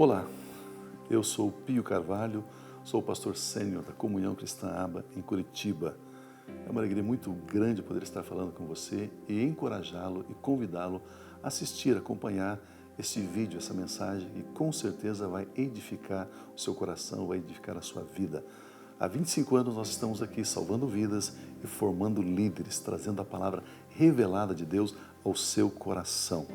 Olá, eu sou Pio Carvalho, sou o pastor sênior da Comunhão Cristã Aba em Curitiba. É uma alegria muito grande poder estar falando com você e encorajá-lo e convidá-lo a assistir, acompanhar esse vídeo, essa mensagem que com certeza vai edificar o seu coração, vai edificar a sua vida. Há 25 anos nós estamos aqui salvando vidas e formando líderes, trazendo a palavra revelada de Deus ao seu coração.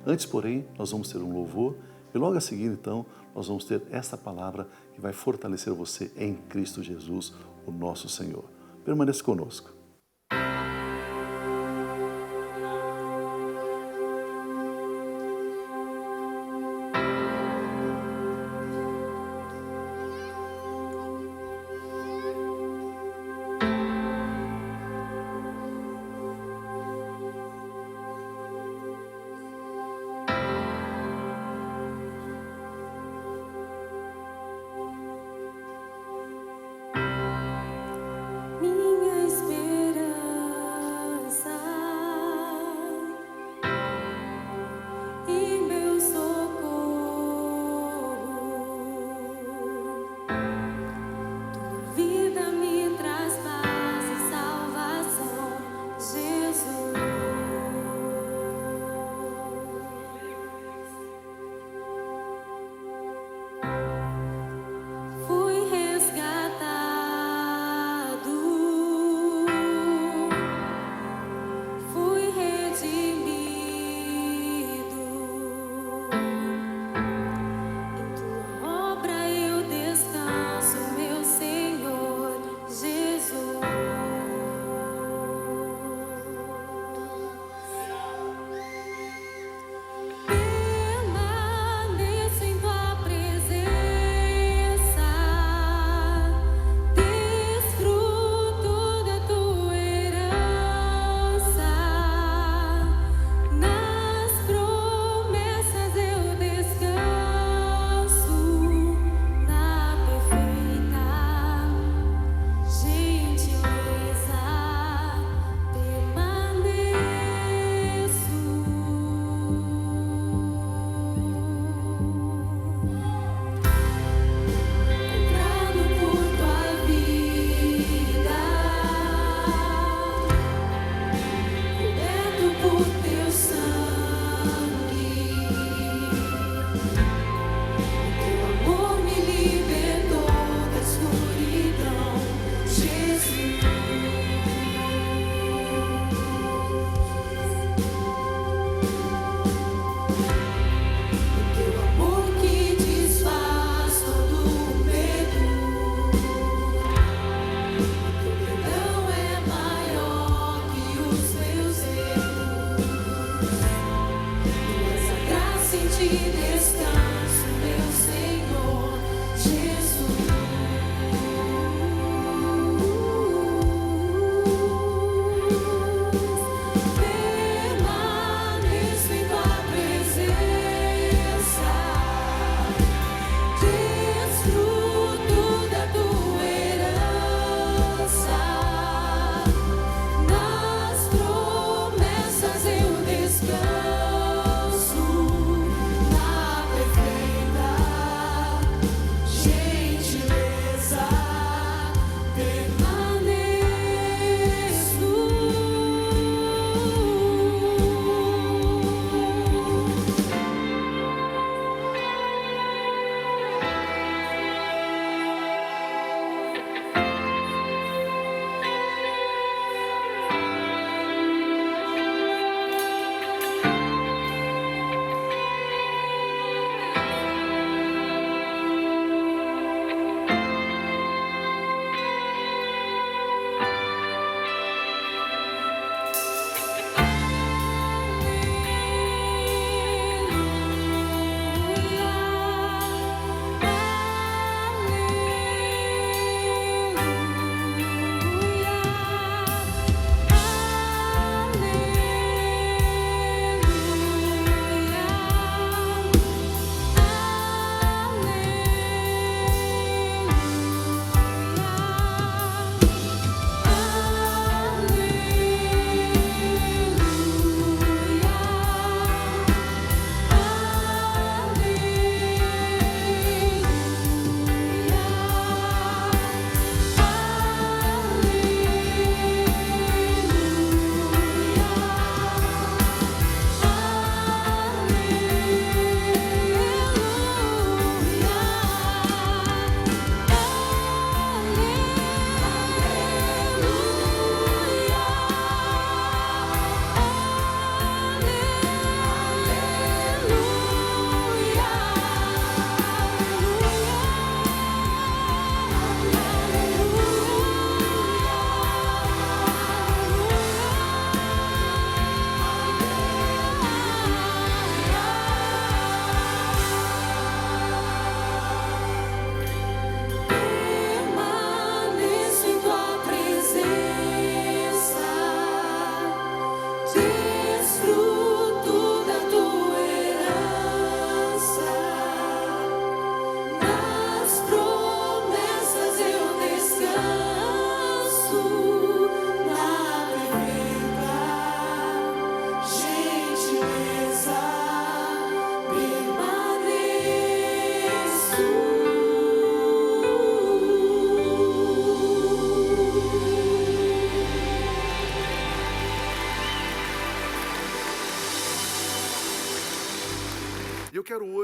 Antes, porém, nós vamos ter um louvor e logo a seguir, então, nós vamos ter essa palavra que vai fortalecer você em Cristo Jesus, o nosso Senhor. Permaneça conosco. Minha esperança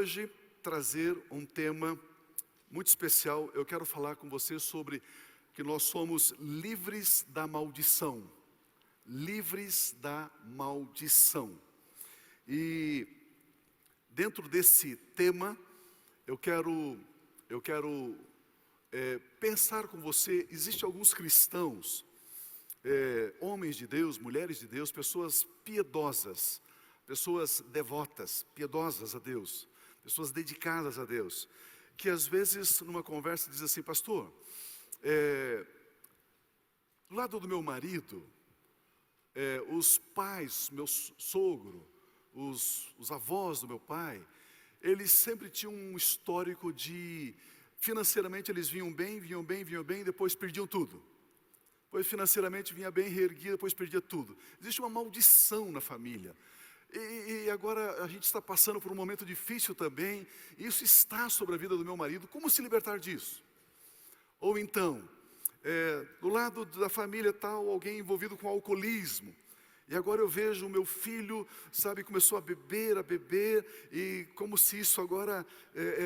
hoje trazer um tema muito especial. Eu quero falar com você sobre que nós somos livres da maldição. Livres da maldição. E dentro desse tema, eu quero pensar com você. Existem alguns cristãos, homens de Deus, mulheres de Deus, pessoas piedosas, pessoas devotas, piedosas a Deus, pessoas dedicadas a Deus, que às vezes numa conversa diz assim: pastor, do lado do meu marido, os pais, meu sogro, os avós do meu pai, eles sempre tinham um histórico de, financeiramente eles vinham bem, depois perdiam tudo. Depois financeiramente vinha bem, reerguia, depois perdia tudo. Existe uma maldição na família. E agora a gente está passando por um momento difícil também. E isso está sobre a vida do meu marido. Como se libertar disso? Ou então, do lado da família tal, alguém envolvido com alcoolismo. E agora eu vejo o meu filho, sabe, começou a beber, e como se isso agora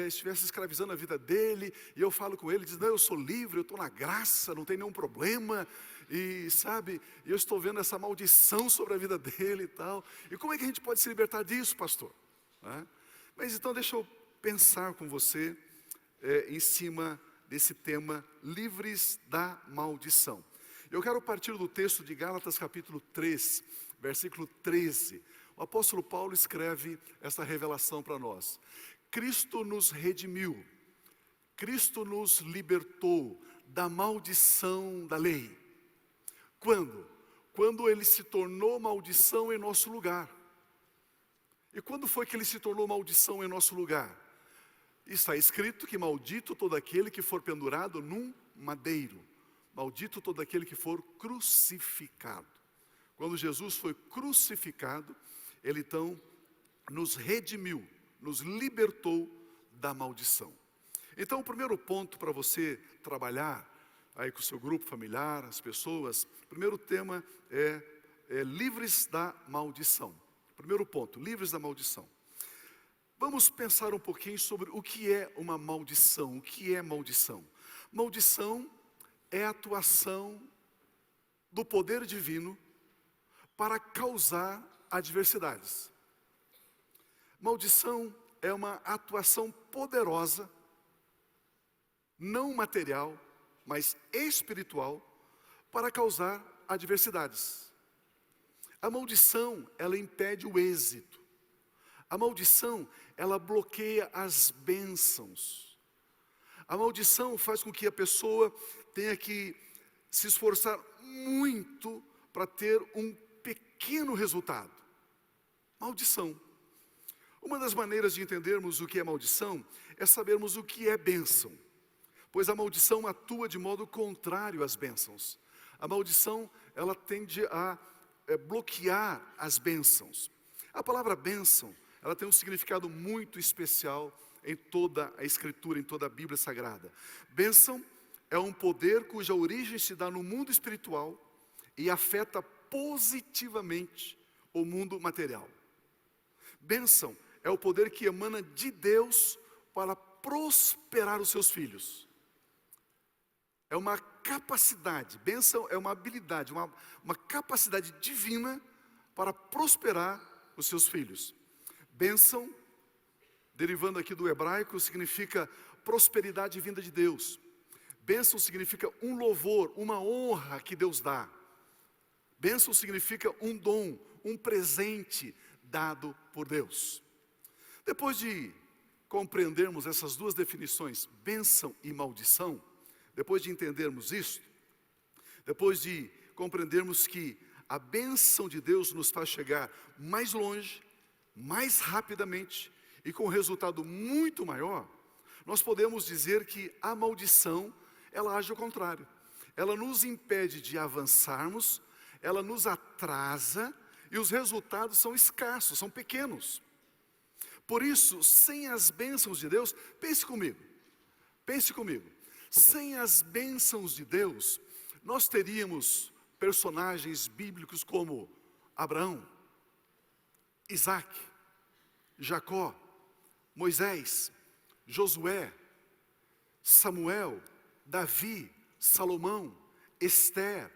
estivesse escravizando a vida dele. E eu falo com ele, diz: não, eu sou livre, eu estou na graça, não tem nenhum problema. E sabe, eu estou vendo essa maldição sobre a vida dele e tal. E como é que a gente pode se libertar disso, pastor? Mas então deixa eu pensar com você em cima desse tema, livres da maldição. Eu quero partir do texto de Gálatas capítulo 3, versículo 13. O apóstolo Paulo escreve essa revelação para nós. Cristo nos redimiu, Cristo nos libertou da maldição da lei. Quando? Quando ele se tornou maldição em nosso lugar. E quando foi que ele se tornou maldição em nosso lugar? Está escrito que maldito todo aquele que for pendurado num madeiro. Maldito todo aquele que for crucificado. Quando Jesus foi crucificado, ele então nos redimiu, nos libertou da maldição. Então o primeiro ponto para você trabalhar aí com o seu grupo familiar, as pessoas, o primeiro tema é livres da maldição. Primeiro ponto, livres da maldição. Vamos pensar um pouquinho sobre o que é uma maldição. O que é maldição? Maldição é a atuação do poder divino para causar adversidades. Maldição é uma atuação poderosa, não material, mas espiritual, para causar adversidades. A maldição, ela impede o êxito. A maldição, ela bloqueia as bênçãos. A maldição faz com que a pessoa tenha que se esforçar muito para ter um pequeno resultado. Maldição. Uma das maneiras de entendermos o que é maldição é sabermos o que é bênção. Pois a maldição atua de modo contrário às bênçãos. A maldição, ela tende a bloquear as bênçãos. A palavra bênção, ela tem um significado muito especial em toda a Escritura, em toda a Bíblia Sagrada. Bênção é um poder cuja origem se dá no mundo espiritual e afeta positivamente o mundo material. Bênção é o poder que emana de Deus para prosperar os seus filhos. É uma capacidade, bênção é uma habilidade, uma capacidade divina para prosperar os seus filhos. Bênção, derivando aqui do hebraico, significa prosperidade vinda de Deus. Bênção significa um louvor, uma honra que Deus dá. Bênção significa um dom, um presente dado por Deus. Depois de compreendermos essas duas definições, bênção e maldição, depois de entendermos isso, depois de compreendermos que a bênção de Deus nos faz chegar mais longe, mais rapidamente e com um resultado muito maior, nós podemos dizer que a maldição, ela age ao contrário. Ela nos impede de avançarmos, ela nos atrasa e os resultados são escassos, são pequenos. Por isso, sem as bênçãos de Deus, pense comigo, sem as bênçãos de Deus, nós teríamos personagens bíblicos como Abraão, Isaac, Jacó, Moisés, Josué, Samuel, Davi, Salomão, Esther,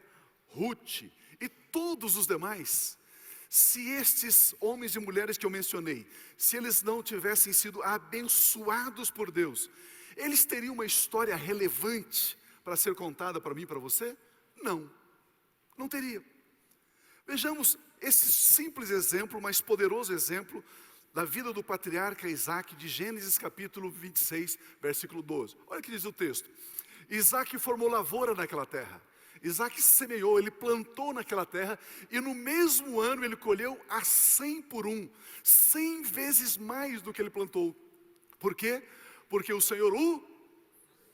Ruth e todos os demais, se estes homens e mulheres que eu mencionei, se eles não tivessem sido abençoados por Deus, eles teriam uma história relevante para ser contada para mim e para você? Não, não teria. Vejamos esse simples exemplo, mas poderoso exemplo da vida do patriarca Isaac, de Gênesis capítulo 26, versículo 12. Olha o que diz o texto. Isaac formou lavoura naquela terra. Isaac semeou, ele plantou naquela terra, e no mesmo ano ele colheu a 100 por 1, 100 vezes mais do que ele plantou. Por quê? Porque o Senhor o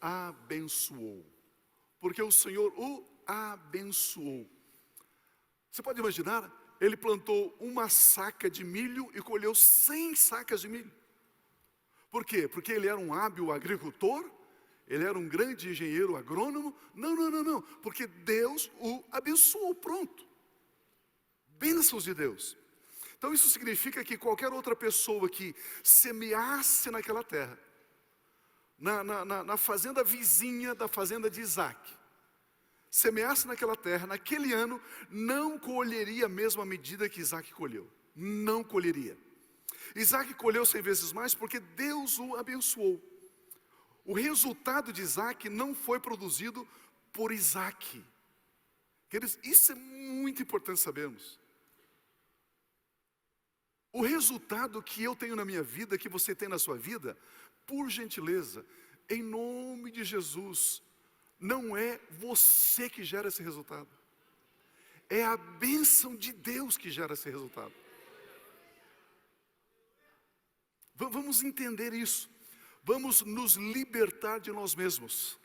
abençoou. Porque o Senhor o abençoou. Você pode imaginar? Ele plantou uma saca de milho e colheu 100 sacas de milho. Por quê? Porque ele era um hábil agricultor? Ele era um grande engenheiro agrônomo? Não. Porque Deus o abençoou, pronto. Bênçãos de Deus. Então isso significa que qualquer outra pessoa que semeasse naquela terra, na fazenda vizinha da fazenda de Isaac, semeasse naquela terra, naquele ano, não colheria a mesma medida que Isaac colheu. Não colheria. Isaac colheu 100 vezes mais porque Deus o abençoou. O resultado de Isaac não foi produzido por Isaac. Queridos, isso é muito importante sabermos. O resultado que eu tenho na minha vida, que você tem na sua vida, por gentileza, em nome de Jesus, não é você que gera esse resultado. É a bênção de Deus que gera esse resultado. Vamos entender isso. Vamos nos libertar de nós mesmos.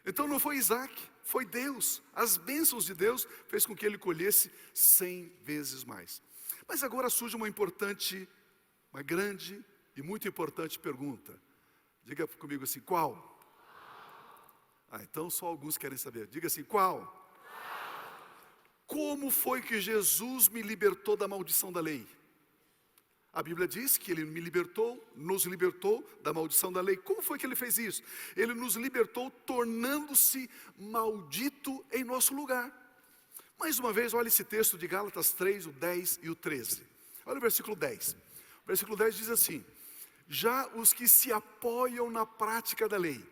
Então não foi Isaac, foi Deus. As bênçãos de Deus fez com que ele colhesse 100 vezes mais. Mas agora surge uma grande e muito importante pergunta. Diga comigo assim, qual? Então só alguns querem saber. Diga assim, qual? Como foi que Jesus me libertou da maldição da lei? A Bíblia diz que Ele me libertou, nos libertou da maldição da lei. Como foi que Ele fez isso? Ele nos libertou tornando-se maldito em nosso lugar. Mais uma vez, olha esse texto de Gálatas 3, o 10 e o 13. Olha o versículo 10. O versículo 10 diz assim: já os que se apoiam na prática da lei,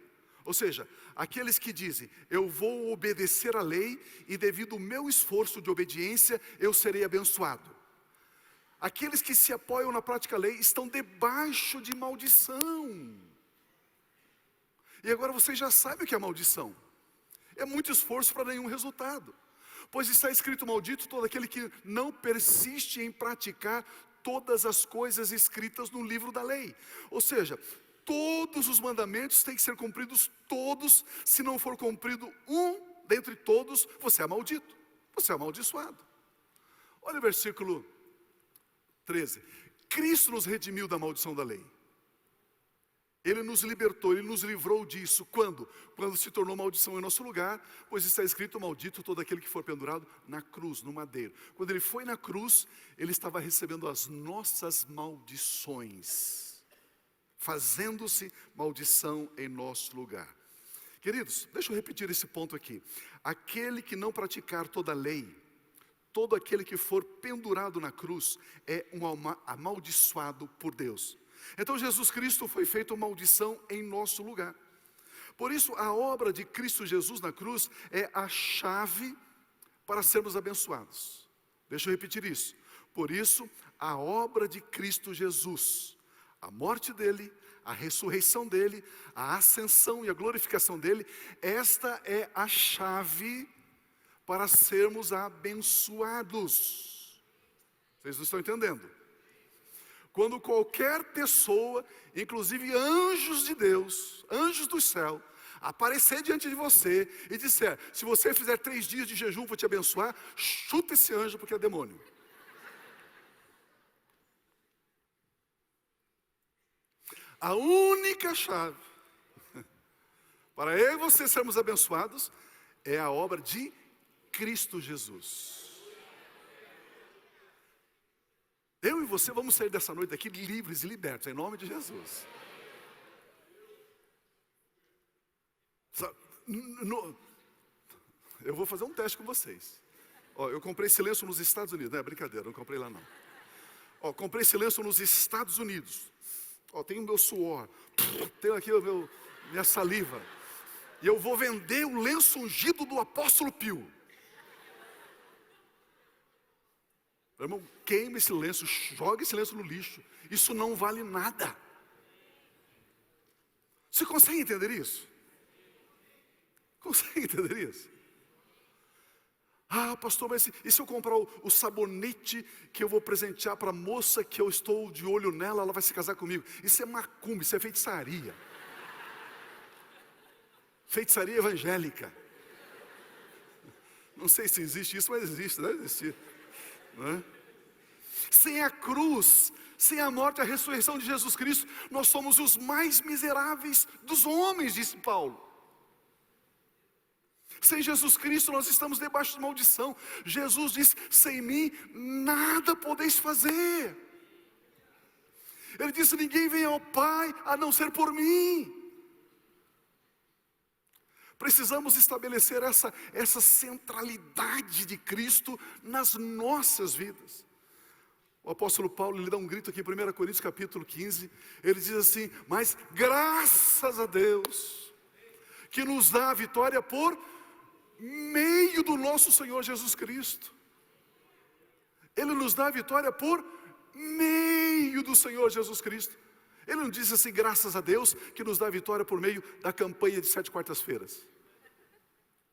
ou seja, aqueles que dizem, eu vou obedecer à lei e devido ao meu esforço de obediência, eu serei abençoado. Aqueles que se apoiam na prática da lei estão debaixo de maldição. E agora você já sabe o que é maldição. É muito esforço para nenhum resultado. Pois está escrito, maldito todo aquele que não persiste em praticar todas as coisas escritas no livro da lei. Ou seja, todos os mandamentos têm que ser cumpridos todos. Se não for cumprido um dentre todos, você é maldito. Você é amaldiçoado. Olha o versículo 13. Cristo nos redimiu da maldição da lei. Ele nos libertou, Ele nos livrou disso. Quando? Quando se tornou maldição em nosso lugar, pois está escrito, maldito todo aquele que for pendurado na cruz, no madeiro. Quando Ele foi na cruz, Ele estava recebendo as nossas maldições, fazendo-se maldição em nosso lugar. Queridos, deixa eu repetir esse ponto aqui. Aquele que não praticar toda a lei, todo aquele que for pendurado na cruz, é um amaldiçoado por Deus. Então Jesus Cristo foi feito maldição em nosso lugar. Por isso a obra de Cristo Jesus na cruz é a chave para sermos abençoados. Deixa eu repetir isso. Por isso a obra de Cristo Jesus, a morte dele, a ressurreição dele, a ascensão e a glorificação dele, esta é a chave para sermos abençoados. Vocês não estão entendendo? Quando qualquer pessoa, inclusive anjos de Deus, anjos do céu, aparecer diante de você e disser, se você fizer 3 dias de jejum, vou te abençoar, chuta esse anjo porque é demônio. A única chave para eu e você sermos abençoados é a obra de Cristo Jesus. Eu e você vamos sair dessa noite aqui livres e libertos, em nome de Jesus. Eu vou fazer um teste com vocês. Ó, eu comprei esse lenço nos Estados Unidos. Não é brincadeira, não comprei lá não. Ó, comprei esse lenço nos Estados Unidos. Ó, tem o meu suor, tenho aqui minha saliva. E eu vou vender o lenço ungido do apóstolo Pio. Meu irmão, queima esse lenço, joga esse lenço no lixo. Isso não vale nada. Você consegue entender isso? Consegue entender isso? Ah, pastor, mas e se eu comprar o sabonete que eu vou presentear para a moça que eu estou de olho nela, ela vai se casar comigo? Isso é macumba, isso é feitiçaria. Feitiçaria evangélica. Não sei se existe isso, mas existe, deve existir. Não é? Sem a cruz, sem a morte e a ressurreição de Jesus Cristo, nós somos os mais miseráveis dos homens, disse Paulo. Sem Jesus Cristo nós estamos debaixo de maldição. Jesus disse, sem mim nada podeis fazer. Ele disse, ninguém vem ao Pai a não ser por mim. Precisamos estabelecer essa centralidade de Cristo nas nossas vidas. O apóstolo Paulo, ele dá um grito aqui em 1 Coríntios capítulo 15, ele diz assim, mas graças a Deus, que nos dá a vitória por meio do nosso Senhor Jesus Cristo. Ele nos dá a vitória por meio do Senhor Jesus Cristo. Ele não diz assim, graças a Deus, que nos dá a vitória por meio da campanha de 7 quartas-feiras.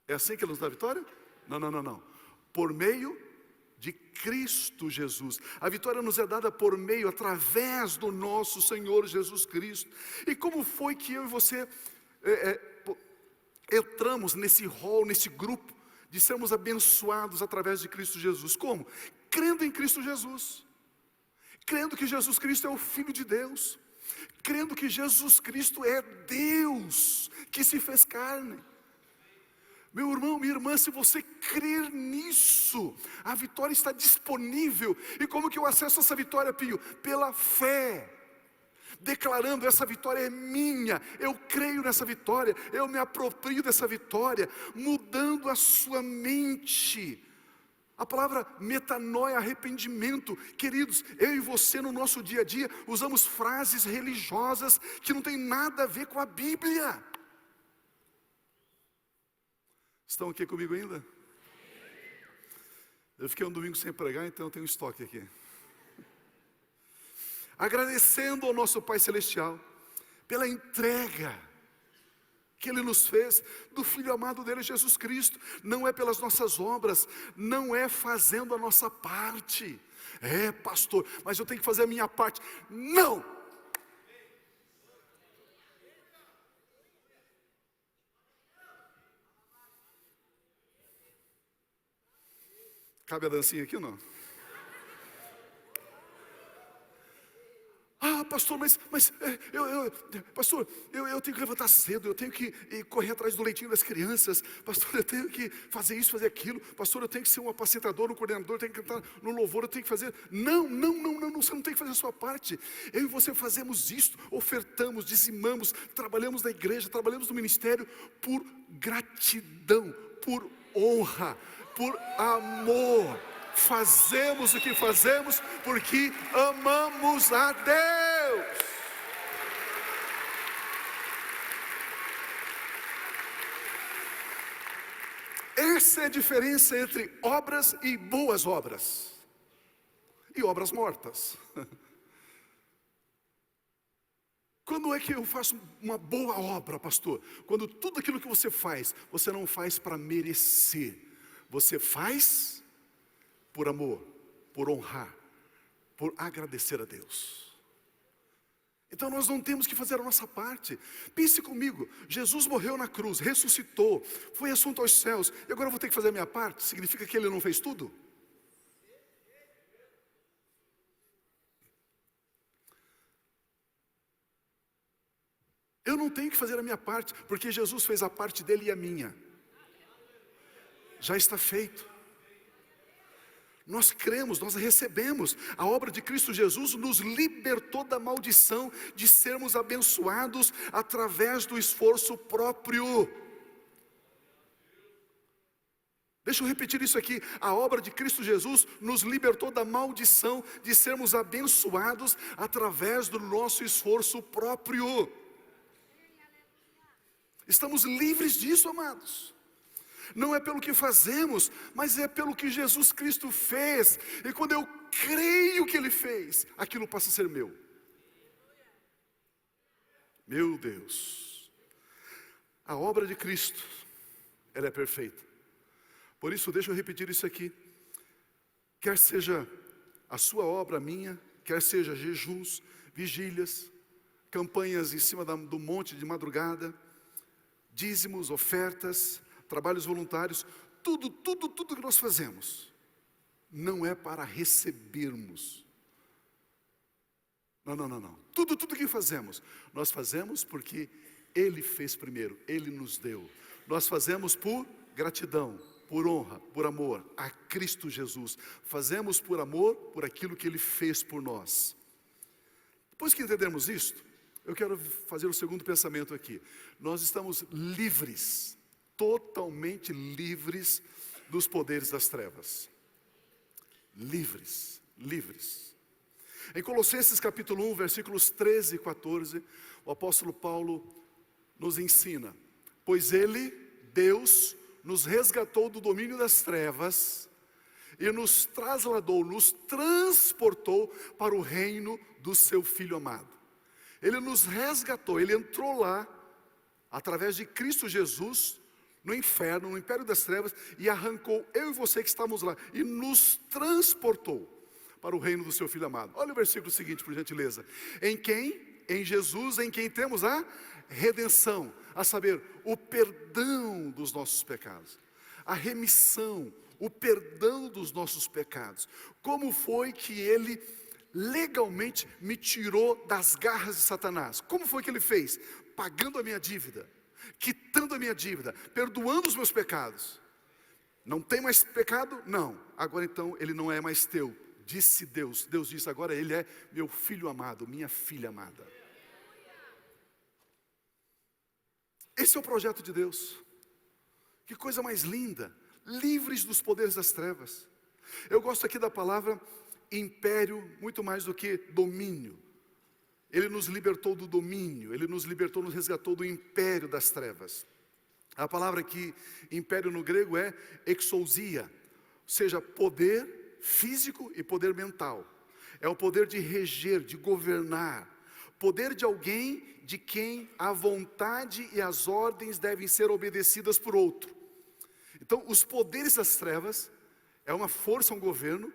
É assim que ele nos dá a vitória? Não. Por meio de Cristo Jesus. A vitória nos é dada por meio, através do nosso Senhor Jesus Cristo. E como foi que eu e você entramos nesse rol, nesse grupo, de sermos abençoados através de Cristo Jesus? Como? Crendo em Cristo Jesus. Crendo que Jesus Cristo é o Filho de Deus. Crendo que Jesus Cristo é Deus, que se fez carne. Meu irmão, minha irmã, se você crer nisso, a vitória está disponível. E como que eu acesso essa vitória, Pio? Pela fé. Declarando, essa vitória é minha, eu creio nessa vitória, eu me aproprio dessa vitória, mudando a sua mente. A palavra metanoia, arrependimento. Queridos, eu e você no nosso dia a dia usamos frases religiosas que não tem nada a ver com a Bíblia. Estão aqui comigo ainda? Eu fiquei um domingo sem pregar, então eu tenho um estoque aqui. Agradecendo ao nosso Pai Celestial pela entrega que Ele nos fez do Filho amado dele, Jesus Cristo. Não é pelas nossas obras, não é fazendo a nossa parte. É, pastor, mas eu tenho que fazer a minha parte. Não! Cabe a dancinha aqui ou não? Ah, pastor, pastor, eu tenho que levantar cedo, eu tenho que correr atrás do leitinho das crianças, pastor, eu tenho que fazer isso, fazer aquilo, pastor, eu tenho que ser um apacentador, um coordenador, eu tenho que cantar no louvor, eu tenho que fazer. Não, você não tem que fazer a sua parte. Eu e você fazemos isto, ofertamos, dizimamos, trabalhamos na igreja, trabalhamos no ministério por gratidão, por honra, por amor. Fazemos o que fazemos porque amamos a Deus. Essa é a diferença entre obras e boas obras e obras mortas. Quando é que eu faço uma boa obra, pastor? Quando tudo aquilo que você você não faz para merecer, você faz por amor, por honrar, por agradecer a Deus. Então nós não temos que fazer a nossa parte. Pense comigo, Jesus morreu na cruz, ressuscitou, foi assunto aos céus, e agora eu vou ter que fazer a minha parte? Significa que Ele não fez tudo? Eu não tenho que fazer a minha parte, porque Jesus fez a parte dele e a minha. Já está feito. Nós cremos, nós recebemos. A obra de Cristo Jesus nos libertou da maldição de sermos abençoados através do esforço próprio. Deixa eu repetir isso aqui. A obra de Cristo Jesus nos libertou da maldição de sermos abençoados através do nosso esforço próprio. Estamos livres disso, amados. Não é pelo que fazemos, mas é pelo que Jesus Cristo fez. E quando eu creio que Ele fez, aquilo passa a ser meu. Meu Deus. A obra de Cristo, ela é perfeita. Por isso, deixa eu repetir isso aqui. Quer seja a sua obra, a minha, quer seja jejuns, vigílias, campanhas em cima do monte de madrugada, dízimos, ofertas, trabalhos voluntários, tudo que nós fazemos, não é para recebermos. Não. Tudo que fazemos, nós fazemos porque Ele fez primeiro, Ele nos deu. Nós fazemos por gratidão, por honra, por amor a Cristo Jesus. Fazemos por amor, por aquilo que Ele fez por nós. Depois que entendermos isto, eu quero fazer o segundo pensamento aqui. Nós estamos livres, totalmente livres dos poderes das trevas. Livres. Em Colossenses capítulo 1, versículos 13 e 14, o apóstolo Paulo nos ensina: pois Ele, Deus, nos resgatou do domínio das trevas e nos trasladou, nos transportou para o reino do seu Filho amado. Ele nos resgatou, Ele entrou lá, através de Cristo Jesus, no inferno, no império das trevas, e arrancou eu e você que estamos lá, e nos transportou para o reino do seu Filho amado. Olha o versículo seguinte, por gentileza. Em Jesus, em quem temos a redenção, a saber, o perdão dos nossos pecados, a remissão, o perdão dos nossos pecados. Como foi que Ele legalmente me tirou das garras de Satanás? Como foi que Ele fez? Pagando a minha dívida, quitando a minha dívida, perdoando os meus pecados. Não tem mais pecado? Não. Agora então Ele não é mais teu, disse Deus. Deus disse: agora Ele é meu filho amado, minha filha amada. Esse é o projeto de Deus. Que coisa mais linda. Livres dos poderes das trevas. Eu gosto aqui da palavra império muito mais do que domínio. Ele nos libertou do domínio, Ele nos libertou, nos resgatou do império das trevas. A palavra aqui, império no grego, é exousia, ou seja, poder físico e poder mental. É o poder de reger, de governar, poder de alguém de quem a vontade e as ordens devem ser obedecidas por outro. Então, os poderes das trevas é uma força, um governo,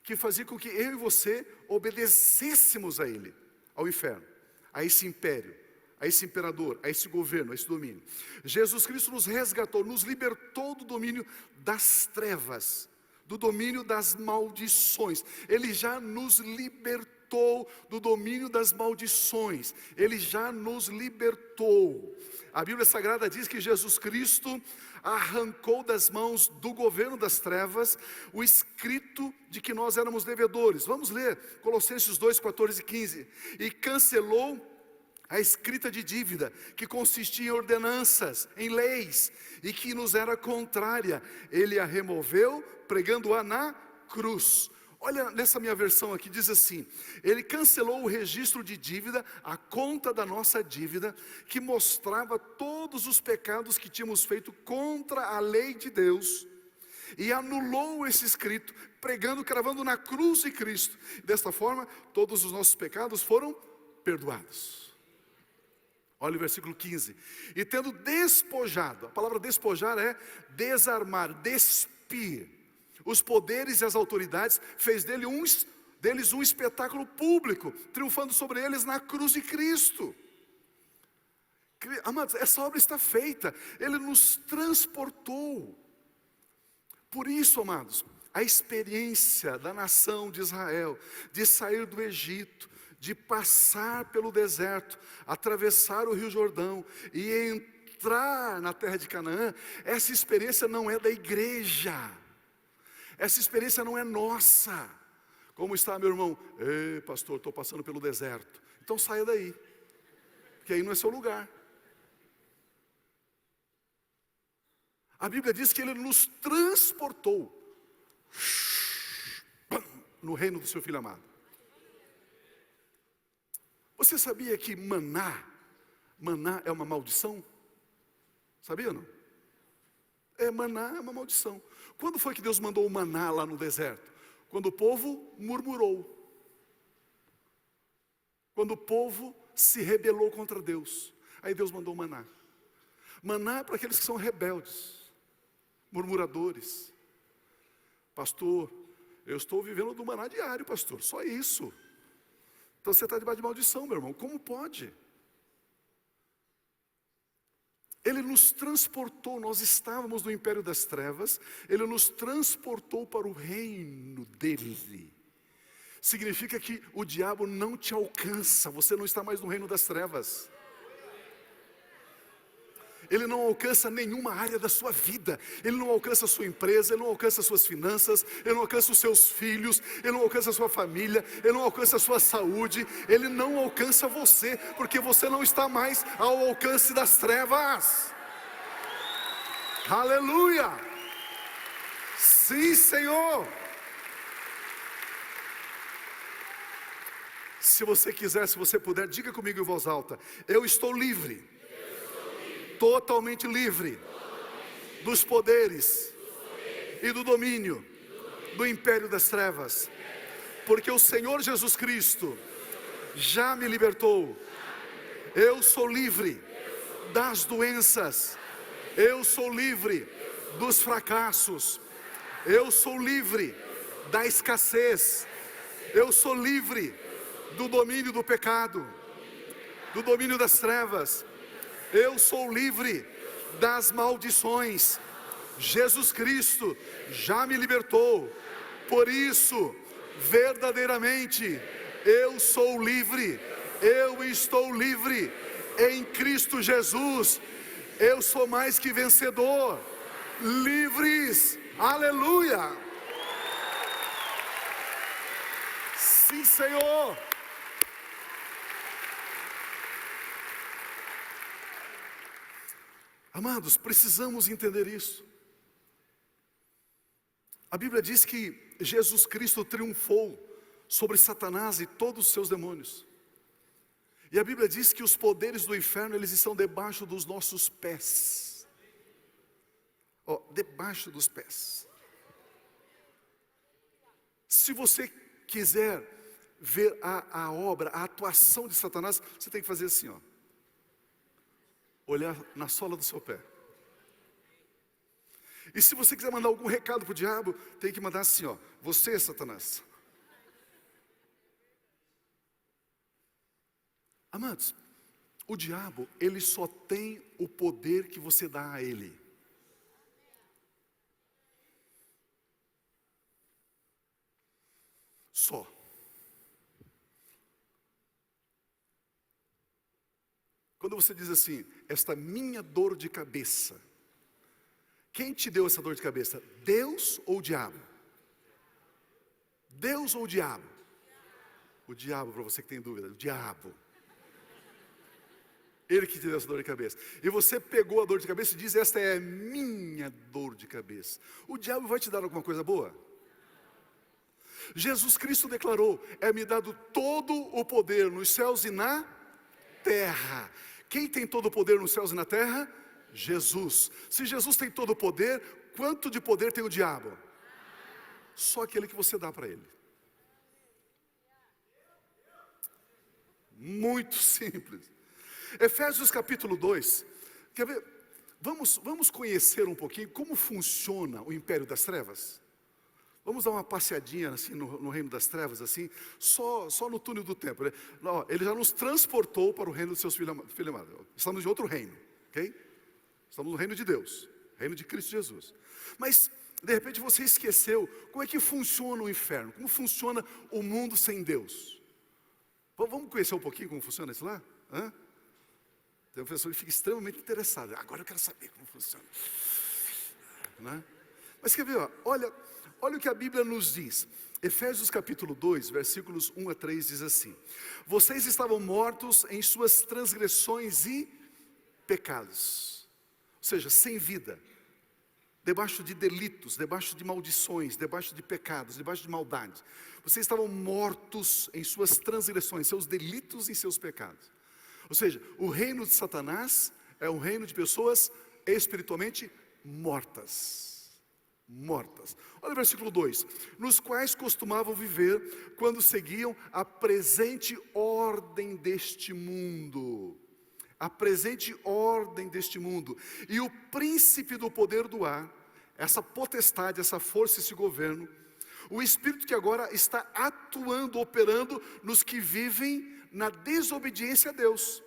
que fazia com que eu e você obedecêssemos a ele, ao inferno, a esse império, a esse imperador, a esse governo, a esse domínio. Jesus Cristo nos resgatou, nos libertou do domínio das trevas, do domínio das maldições. Ele já nos libertou do domínio das maldições. Ele já nos libertou. A Bíblia Sagrada diz que Jesus Cristo arrancou das mãos do governo das trevas o escrito de que nós éramos devedores. Vamos ler Colossenses 2, 14 e 15. E cancelou a escrita de dívida, que consistia em ordenanças, em leis, e que nos era contrária. Ele a removeu, pregando-a na cruz. Olha nessa minha versão aqui, diz assim: Ele cancelou o registro de dívida, a conta da nossa dívida, que mostrava todos os pecados que tínhamos feito contra a lei de Deus, e anulou esse escrito, pregando, cravando na cruz de Cristo. Desta forma, todos os nossos pecados foram perdoados. Olha o versículo 15. E tendo despojado, a palavra despojar é desarmar, despir os poderes e as autoridades, fez deles um espetáculo público, triunfando sobre eles na cruz de Cristo. Amados, essa obra está feita. Ele nos transportou. Por isso, amados, a experiência da nação de Israel, de sair do Egito, de passar pelo deserto, atravessar o Rio Jordão e entrar na terra de Canaã, essa experiência não é da igreja. Essa experiência não é nossa. Como está, meu irmão? Ei, pastor, estou passando pelo deserto. Então saia daí, que aí não é seu lugar. A Bíblia diz que Ele nos transportou no reino do seu Filho amado. Você sabia que maná é uma maldição? Sabia ou não? Maná é uma maldição. Quando foi que Deus mandou o maná lá no deserto? Quando o povo murmurou. Quando o povo se rebelou contra Deus. Aí Deus mandou o maná. Maná é para aqueles que são rebeldes, murmuradores. Pastor, eu estou vivendo do maná diário, pastor, só isso. Então você está debaixo de maldição, meu irmão, como pode? Ele nos transportou, nós estávamos no império das trevas, Ele nos transportou para o reino dEle. Significa que o diabo não te alcança, você não está mais no reino das trevas. Ele não alcança nenhuma área da sua vida. Ele não alcança a sua empresa, Ele não alcança as suas finanças, Ele não alcança os seus filhos, Ele não alcança a sua família, Ele não alcança a sua saúde, Ele não alcança você, porque você não está mais ao alcance das trevas. Aleluia! Sim, Senhor! Se você quiser, se você puder, diga comigo em voz alta: eu estou livre. Totalmente livre dos poderes e do domínio do império das trevas, porque o Senhor Jesus Cristo já me libertou. Eu sou livre das doenças, eu sou livre dos fracassos, eu sou livre da escassez, eu sou livre do domínio do pecado, do domínio das trevas. Eu sou livre das maldições. Jesus Cristo já me libertou. Por isso, verdadeiramente, eu sou livre. Eu estou livre em Cristo Jesus. Eu sou mais que vencedor. Livres. Aleluia. Sim, Senhor. Amados, precisamos entender isso. A Bíblia diz que Jesus Cristo triunfou sobre Satanás e todos os seus demônios. E a Bíblia diz que os poderes do inferno, eles estão debaixo dos nossos pés. Debaixo dos pés. Se você quiser ver a obra, a atuação de Satanás, você tem que fazer assim, olhar na sola do seu pé. E se você quiser mandar algum recado para o diabo, tem que mandar assim, você, Satanás. Amados, o diabo, ele só tem o poder que você dá a ele. Só. Quando você diz assim, esta minha dor de cabeça, quem te deu essa dor de cabeça? Deus ou o diabo? Deus ou o diabo? O diabo, para você que tem dúvida, o diabo. Ele que te deu essa dor de cabeça. E você pegou a dor de cabeça e diz, esta é a minha dor de cabeça. O diabo vai te dar alguma coisa boa? Jesus Cristo declarou, é-me dado todo o poder nos céus e na terra. Quem tem todo o poder nos céus e na terra? Jesus. Se Jesus tem todo o poder, quanto de poder tem o diabo? Só aquele que você dá para ele. Muito simples. Efésios capítulo 2. Quer ver? Vamos conhecer um pouquinho como funciona o império das trevas? Vamos dar uma passeadinha assim no reino das trevas, assim, só no túnel do tempo, né? Ele já nos transportou para o reino dos seus filhos amados. Estamos em outro reino, ok? Estamos no reino de Deus, reino de Cristo Jesus. Mas, de repente, você esqueceu como é que funciona o inferno, como funciona o mundo sem Deus. Vamos conhecer um pouquinho como funciona isso lá? Tem um professor que fica extremamente interessado. Agora eu quero saber como funciona, né? Mas quer ver, ó, olha o que a Bíblia nos diz. Efésios capítulo 2, versículos 1 a 3 diz assim: vocês estavam mortos em suas transgressões e pecados, ou seja, sem vida, debaixo de delitos, debaixo de maldições, debaixo de pecados, debaixo de maldade. Vocês estavam mortos em suas transgressões, seus delitos e seus pecados. Ou seja, o reino de Satanás é um reino de pessoas espiritualmente mortas. Olha o versículo 2: nos quais costumavam viver quando seguiam a presente ordem deste mundo. A presente ordem deste mundo. E o príncipe do poder do ar, essa potestade, essa força, esse governo, o espírito que agora está atuando, operando nos que vivem na desobediência a Deus.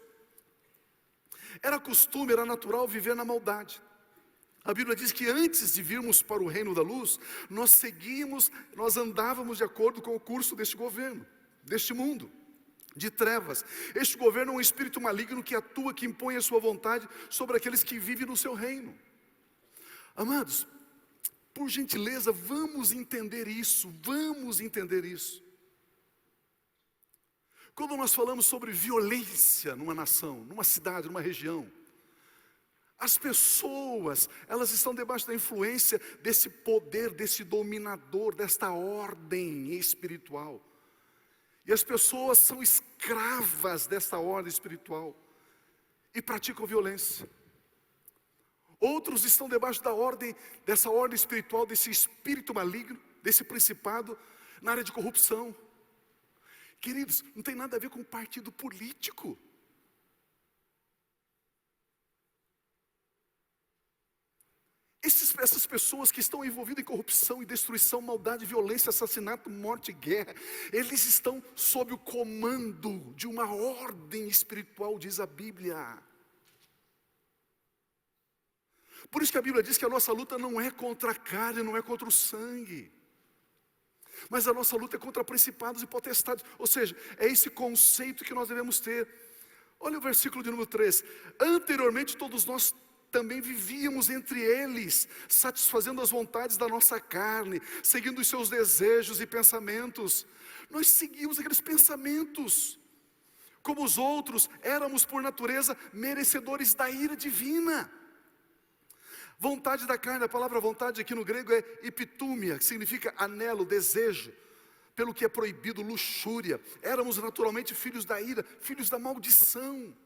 Era costume, era natural viver na maldade. A Bíblia diz que antes de virmos para o reino da luz, nós andávamos de acordo com o curso deste governo, deste mundo de trevas. Este governo é um espírito maligno que atua, que impõe a sua vontade sobre aqueles que vivem no seu reino. Amados, por gentileza, vamos entender isso. Quando nós falamos sobre violência numa nação, numa cidade, numa região, as pessoas, elas estão debaixo da influência desse poder, desse dominador, desta ordem espiritual. E as pessoas são escravas dessa ordem espiritual e praticam violência. Outros estão debaixo dessa ordem espiritual, desse espírito maligno, desse principado, na área de corrupção. Queridos, não tem nada a ver com partido político. Essas pessoas que estão envolvidas em corrupção e destruição, maldade, violência, assassinato, morte, guerra, eles estão sob o comando de uma ordem espiritual, diz a Bíblia. Por isso que a Bíblia diz que a nossa luta não é contra a carne, não é contra o sangue, mas a nossa luta é contra principados e potestades. Ou seja, é esse conceito que nós devemos ter. Olha o versículo de número 3: anteriormente todos nós também vivíamos entre eles, satisfazendo as vontades da nossa carne, seguindo os seus desejos e pensamentos. Nós seguimos aqueles pensamentos. Como os outros, éramos por natureza merecedores da ira divina. Vontade da carne, a palavra vontade aqui no grego é epitúmia, que significa anelo, desejo, pelo que é proibido, luxúria. Éramos naturalmente filhos da ira, filhos da maldição.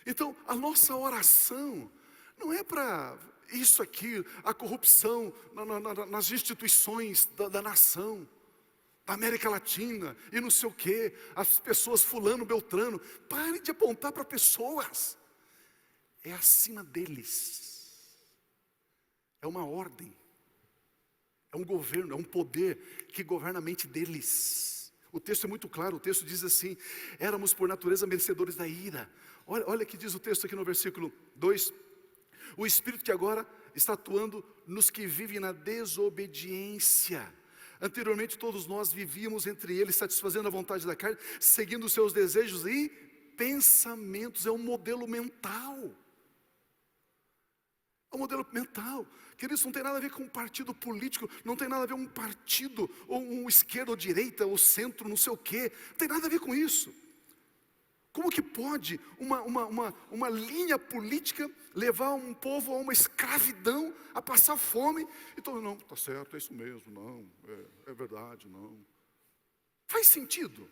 Então, a nossa oração não é para isso aqui, a corrupção nas instituições da nação, da América Latina, e não sei o quê, as pessoas fulano, beltrano. Pare de apontar para pessoas, é acima deles, é uma ordem, é um governo, é um poder que governa a mente deles. O texto é muito claro, o texto diz assim: éramos por natureza merecedores da ira. Olha o que diz o texto aqui no versículo 2: o Espírito que agora está atuando nos que vivem na desobediência. Anteriormente todos nós vivíamos entre eles, satisfazendo a vontade da carne, seguindo os seus desejos e pensamentos. É um modelo mental. É um modelo mental. Queridos, não tem nada a ver com um partido político, não tem nada a ver com um partido, ou um esquerda ou direita, ou centro, não sei o quê. Não tem nada a ver com isso. Como que pode uma linha política levar um povo a uma escravidão, a passar fome? Então, não, está certo, é isso mesmo, não, é verdade, não. Faz sentido?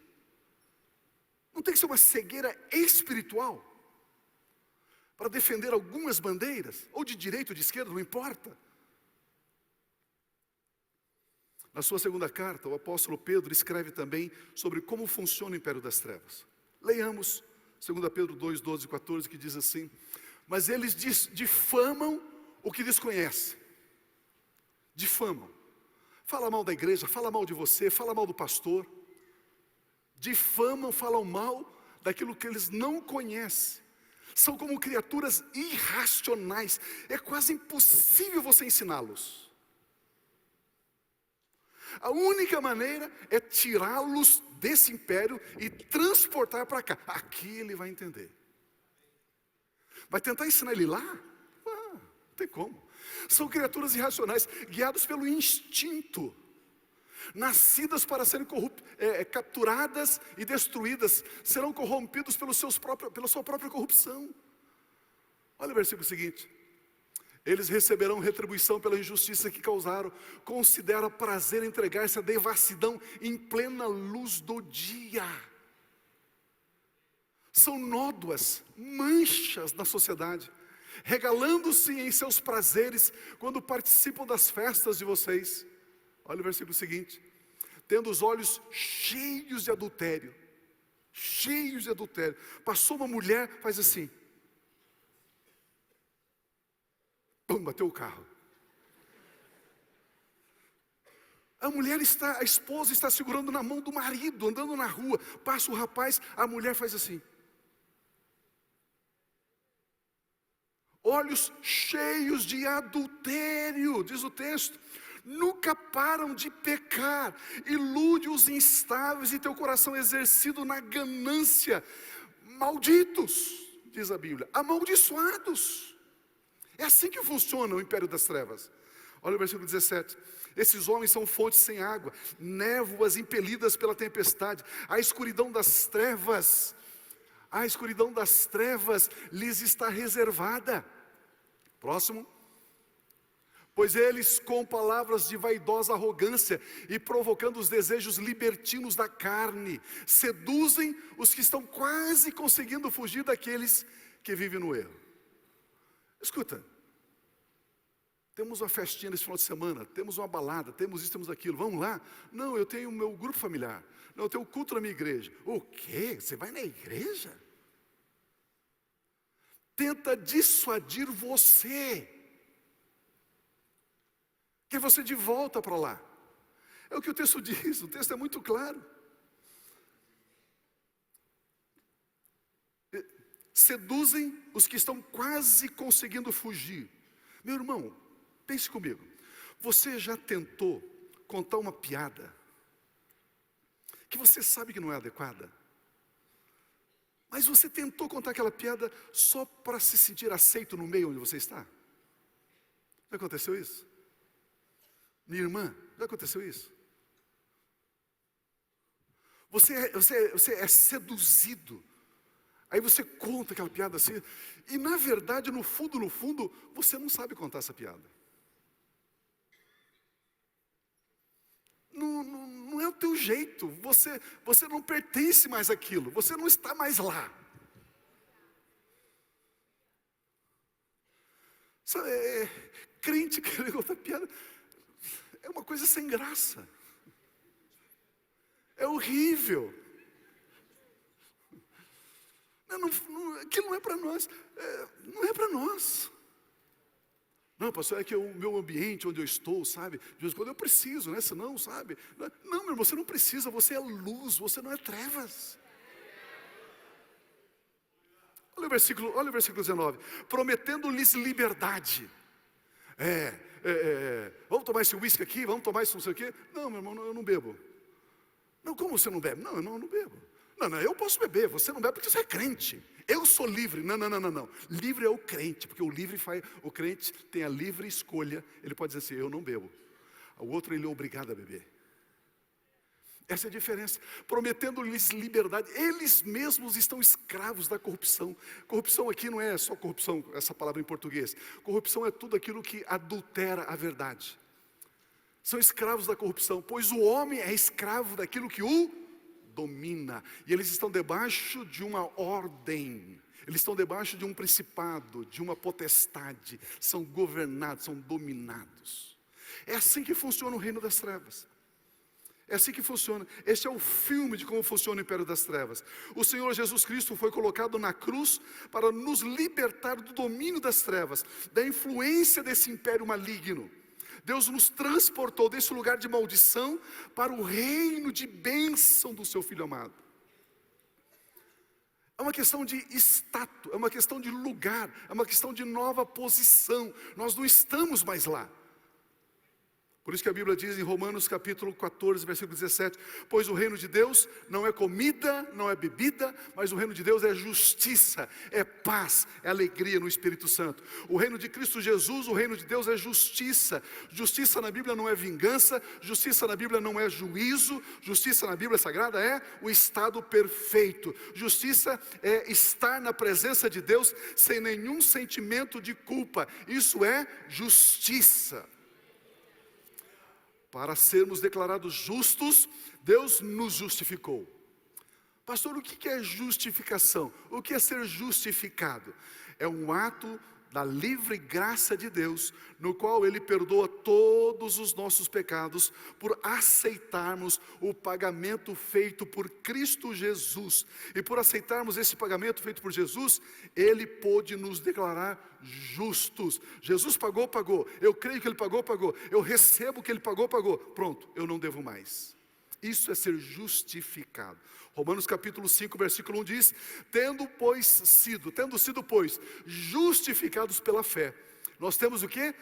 Não tem que ser uma cegueira espiritual para defender algumas bandeiras, ou de direita ou de esquerda, não importa. Na sua segunda carta, o apóstolo Pedro escreve também sobre como funciona o império das trevas. Leiamos 2 Pedro 2, 12 e 14, que diz assim: mas eles difamam o que desconhece. Difamam. Fala mal da igreja, fala mal de você, fala mal do pastor. Difamam, falam mal daquilo que eles não conhecem. São como criaturas irracionais. É quase impossível você ensiná-los. A única maneira é tirá-los desse império e transportar para cá. Aqui ele vai entender. Vai tentar ensinar ele lá? tem como. São criaturas irracionais, guiados pelo instinto, nascidas para serem capturadas e destruídas, serão corrompidos pela sua própria corrupção. Olha o versículo seguinte: eles receberão retribuição pela injustiça que causaram. Considera prazer entregar-se à devassidão em plena luz do dia. São nódoas, manchas na sociedade, regalando-se em seus prazeres quando participam das festas de vocês. Olha o versículo seguinte: tendo os olhos cheios de adultério. Cheios de adultério. Passou uma mulher, faz assim. Pum, bateu o carro. A esposa está segurando na mão do marido, andando na rua. Passa o rapaz, a mulher faz assim. Olhos cheios de adultério, diz o texto. Nunca param de pecar. Ilude os instáveis e teu coração exercido na ganância. Malditos, diz a Bíblia, amaldiçoados. É assim que funciona o império das trevas. Olha o versículo 17. Esses homens são fontes sem água, névoas impelidas pela tempestade. A escuridão das trevas lhes está reservada. Próximo. Pois eles, com palavras de vaidosa arrogância e provocando os desejos libertinos da carne, seduzem os que estão quase conseguindo fugir daqueles que vivem no erro. Escuta, temos uma festinha nesse final de semana, temos uma balada, temos isso, temos aquilo, vamos lá? Não, eu tenho o meu grupo familiar, não, eu tenho o culto na minha igreja. O quê? Você vai na igreja? Tenta dissuadir você, quer você de volta para lá. É o que o texto diz, o texto é muito claro. Seduzem os que estão quase conseguindo fugir. Meu irmão, pense comigo. Você já tentou contar uma piada que você sabe que não é adequada? Mas você tentou contar aquela piada só para se sentir aceito no meio onde você está? Já aconteceu isso? Minha irmã, já aconteceu isso? Você é seduzido. Aí você conta aquela piada assim, e na verdade, no fundo, você não sabe contar essa piada. Não é o teu jeito, você não pertence mais àquilo, você não está mais lá. Sabe, crente querer contar piada, é uma coisa sem graça. É horrível. Aquilo não é para nós, não é para nós. Não, pastor, é que o meu ambiente onde eu estou, sabe, de vez em quando eu preciso, né, senão, sabe. Não, meu irmão, você não precisa, você é luz, você não é trevas. Olha o versículo 19. Prometendo-lhes liberdade. Vamos tomar esse uísque aqui, vamos tomar isso não sei o quê. Não, meu irmão, eu não bebo. Não, como você não bebe? Não, eu não bebo. Não, eu posso beber, você não bebe porque você é crente. Eu sou livre. Não. Livre é o crente, porque o crente tem a livre escolha. Ele pode dizer assim, eu não bebo. O outro, ele é obrigado a beber. Essa é a diferença. Prometendo-lhes liberdade. Eles mesmos estão escravos da corrupção. Corrupção aqui não é só corrupção, essa palavra em português. Corrupção é tudo aquilo que adultera a verdade. São escravos da corrupção, pois o homem é escravo daquilo que o domina, e eles estão debaixo de uma ordem, eles estão debaixo de um principado, de uma potestade, são governados, são dominados. É assim que funciona o reino das trevas. É assim que funciona. Este é o filme de como funciona o império das trevas. O Senhor Jesus Cristo foi colocado na cruz para nos libertar do domínio das trevas, da influência desse império maligno. Deus nos transportou desse lugar de maldição para o reino de bênção do seu Filho amado. É uma questão de status, é uma questão de lugar, é uma questão de nova posição. Nós não estamos mais lá. Por isso que a Bíblia diz em Romanos capítulo 14, versículo 17, pois o reino de Deus não é comida, não é bebida, mas o reino de Deus é justiça, é paz, é alegria no Espírito Santo. O reino de Cristo Jesus, o reino de Deus é justiça. Justiça na Bíblia não é vingança, justiça na Bíblia não é juízo, justiça na Bíblia Sagrada é o estado perfeito. Justiça é estar na presença de Deus sem nenhum sentimento de culpa. Isso é justiça. Para sermos declarados justos, Deus nos justificou. Pastor, o que é justificação? O que é ser justificado? É um ato da livre graça de Deus, no qual Ele perdoa todos os nossos pecados, por aceitarmos o pagamento feito por Cristo Jesus. E por aceitarmos esse pagamento feito por Jesus, Ele pôde nos declarar justos. Jesus pagou, pagou. Eu creio que Ele pagou, pagou. Eu recebo que Ele pagou, pagou. Pronto, eu não devo mais. Isso é ser justificado. Romanos capítulo 5, versículo 1 diz, tendo sido, pois, justificados pela fé, nós temos o quê?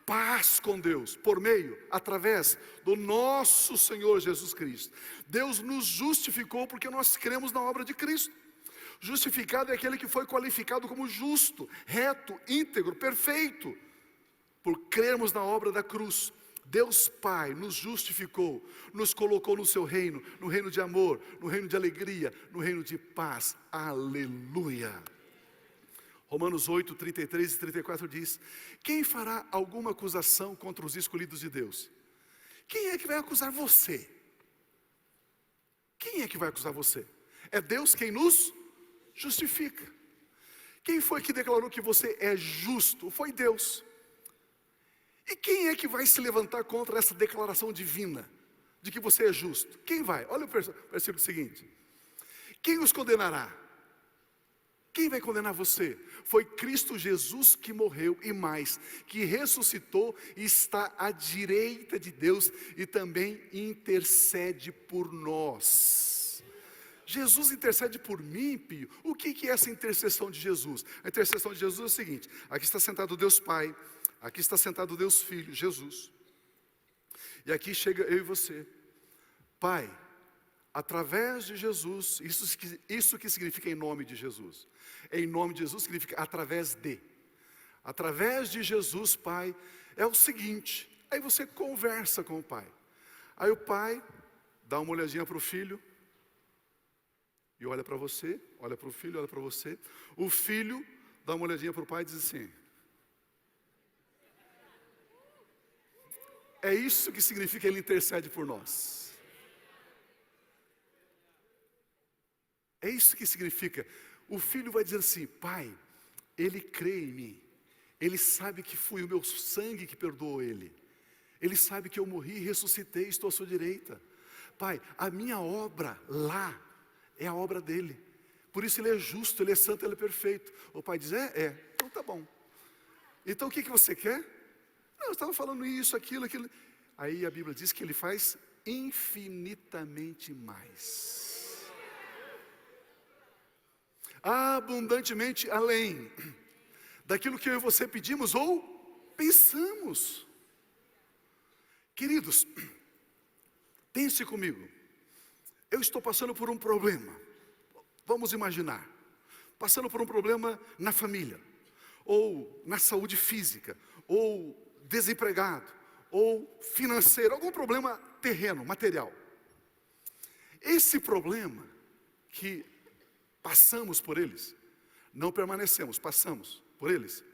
Paz com Deus, por meio, através do nosso Senhor Jesus Cristo. Deus nos justificou porque nós cremos na obra de Cristo. Justificado é aquele que foi qualificado como justo, reto, íntegro, perfeito, por crermos na obra da cruz. Deus Pai nos justificou, nos colocou no seu reino, no reino de amor, no reino de alegria, no reino de paz. Aleluia! Romanos 8, 33 e 34 diz, quem fará alguma acusação contra os escolhidos de Deus? Quem é que vai acusar você? Quem é que vai acusar você? É Deus quem nos justifica. Quem foi que declarou que você é justo? Foi Deus. E quem é que vai se levantar contra essa declaração divina de que você é justo? Quem vai? Olha o versículo seguinte. Quem os condenará? Quem vai condenar você? Foi Cristo Jesus que morreu e mais, que ressuscitou e está à direita de Deus e também intercede por nós. Jesus intercede por mim, Pio. O que é essa intercessão de Jesus? A intercessão de Jesus é o seguinte, aqui está sentado Deus Pai, aqui está sentado Deus Filho, Jesus. E aqui chega eu e você. Pai, através de Jesus, isso que significa em nome de Jesus. Em nome de Jesus significa através de. Através de Jesus, Pai, é o seguinte. Aí você conversa com o Pai. Aí o Pai dá uma olhadinha para o Filho. E olha para você, olha para o Filho, olha para você. O Filho dá uma olhadinha para o Pai e diz assim, é isso que significa Ele intercede por nós. É isso que significa. O filho vai dizer assim, Pai, Ele crê em mim. Ele sabe que foi o meu sangue que perdoou Ele. Ele sabe que eu morri e ressuscitei, estou à sua direita. Pai, a minha obra lá é a obra dEle. Por isso Ele é justo, Ele é santo, Ele é perfeito. O Pai diz, então tá bom. Então o que você quer? Não, eu estava falando isso, aquilo. Aí a Bíblia diz que Ele faz infinitamente mais. Abundantemente além daquilo que eu e você pedimos ou pensamos. Queridos, pense comigo. Eu estou passando por um problema. Vamos imaginar. Passando por um problema na família. Ou na saúde física. Ou desempregado. Ou financeiro. Algum problema terreno, material. Esse problema que passamos por eles, não permanecemos, passamos por eles.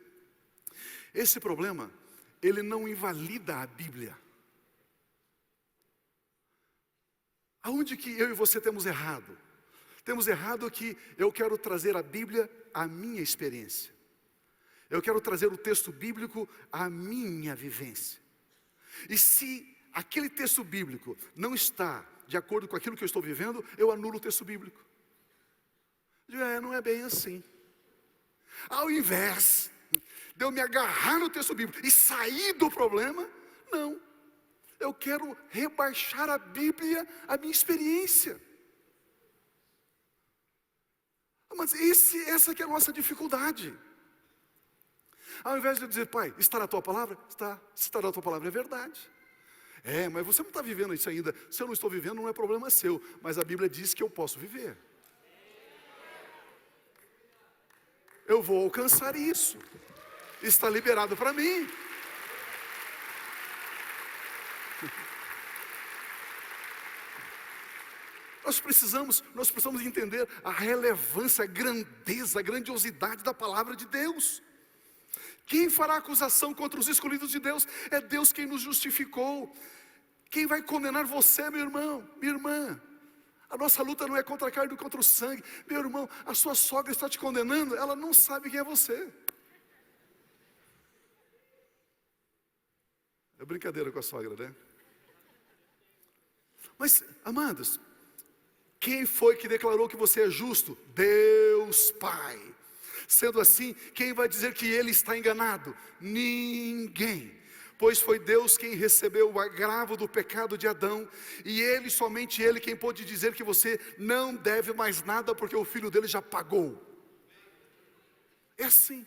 Esse problema, ele não invalida a Bíblia. Aonde que eu e você temos errado? Temos errado que eu quero trazer a Bíblia à minha experiência. Eu quero trazer o texto bíblico à minha vivência. E se aquele texto bíblico não está de acordo com aquilo que eu estou vivendo, eu anulo o texto bíblico. Não é bem assim. Ao invés de eu me agarrar no texto bíblico e sair do problema, não. Eu quero rebaixar a Bíblia à minha experiência. Mas essa que é a nossa dificuldade. Ao invés de eu dizer, Pai, está na tua palavra? Está. Se está na tua palavra, é verdade. Mas você não está vivendo isso ainda. Se eu não estou vivendo, não é problema seu. Mas a Bíblia diz que eu posso viver. Eu vou alcançar isso. Está liberado para mim. Nós precisamos entender a relevância, a grandeza, a grandiosidade da palavra de Deus. Quem fará acusação contra os escolhidos de Deus? É Deus quem nos justificou. Quem vai condenar você, meu irmão, minha irmã? A nossa luta não é contra a carne e contra o sangue. Meu irmão, a sua sogra está te condenando, ela não sabe quem é você. É brincadeira com a sogra, né? Mas, amados, quem foi que declarou que você é justo? Deus Pai. Sendo assim, quem vai dizer que ele está enganado? Ninguém. Pois foi Deus quem recebeu o agravo do pecado de Adão, e ele, somente ele, quem pôde dizer que você não deve mais nada, porque o filho dele já pagou. É assim.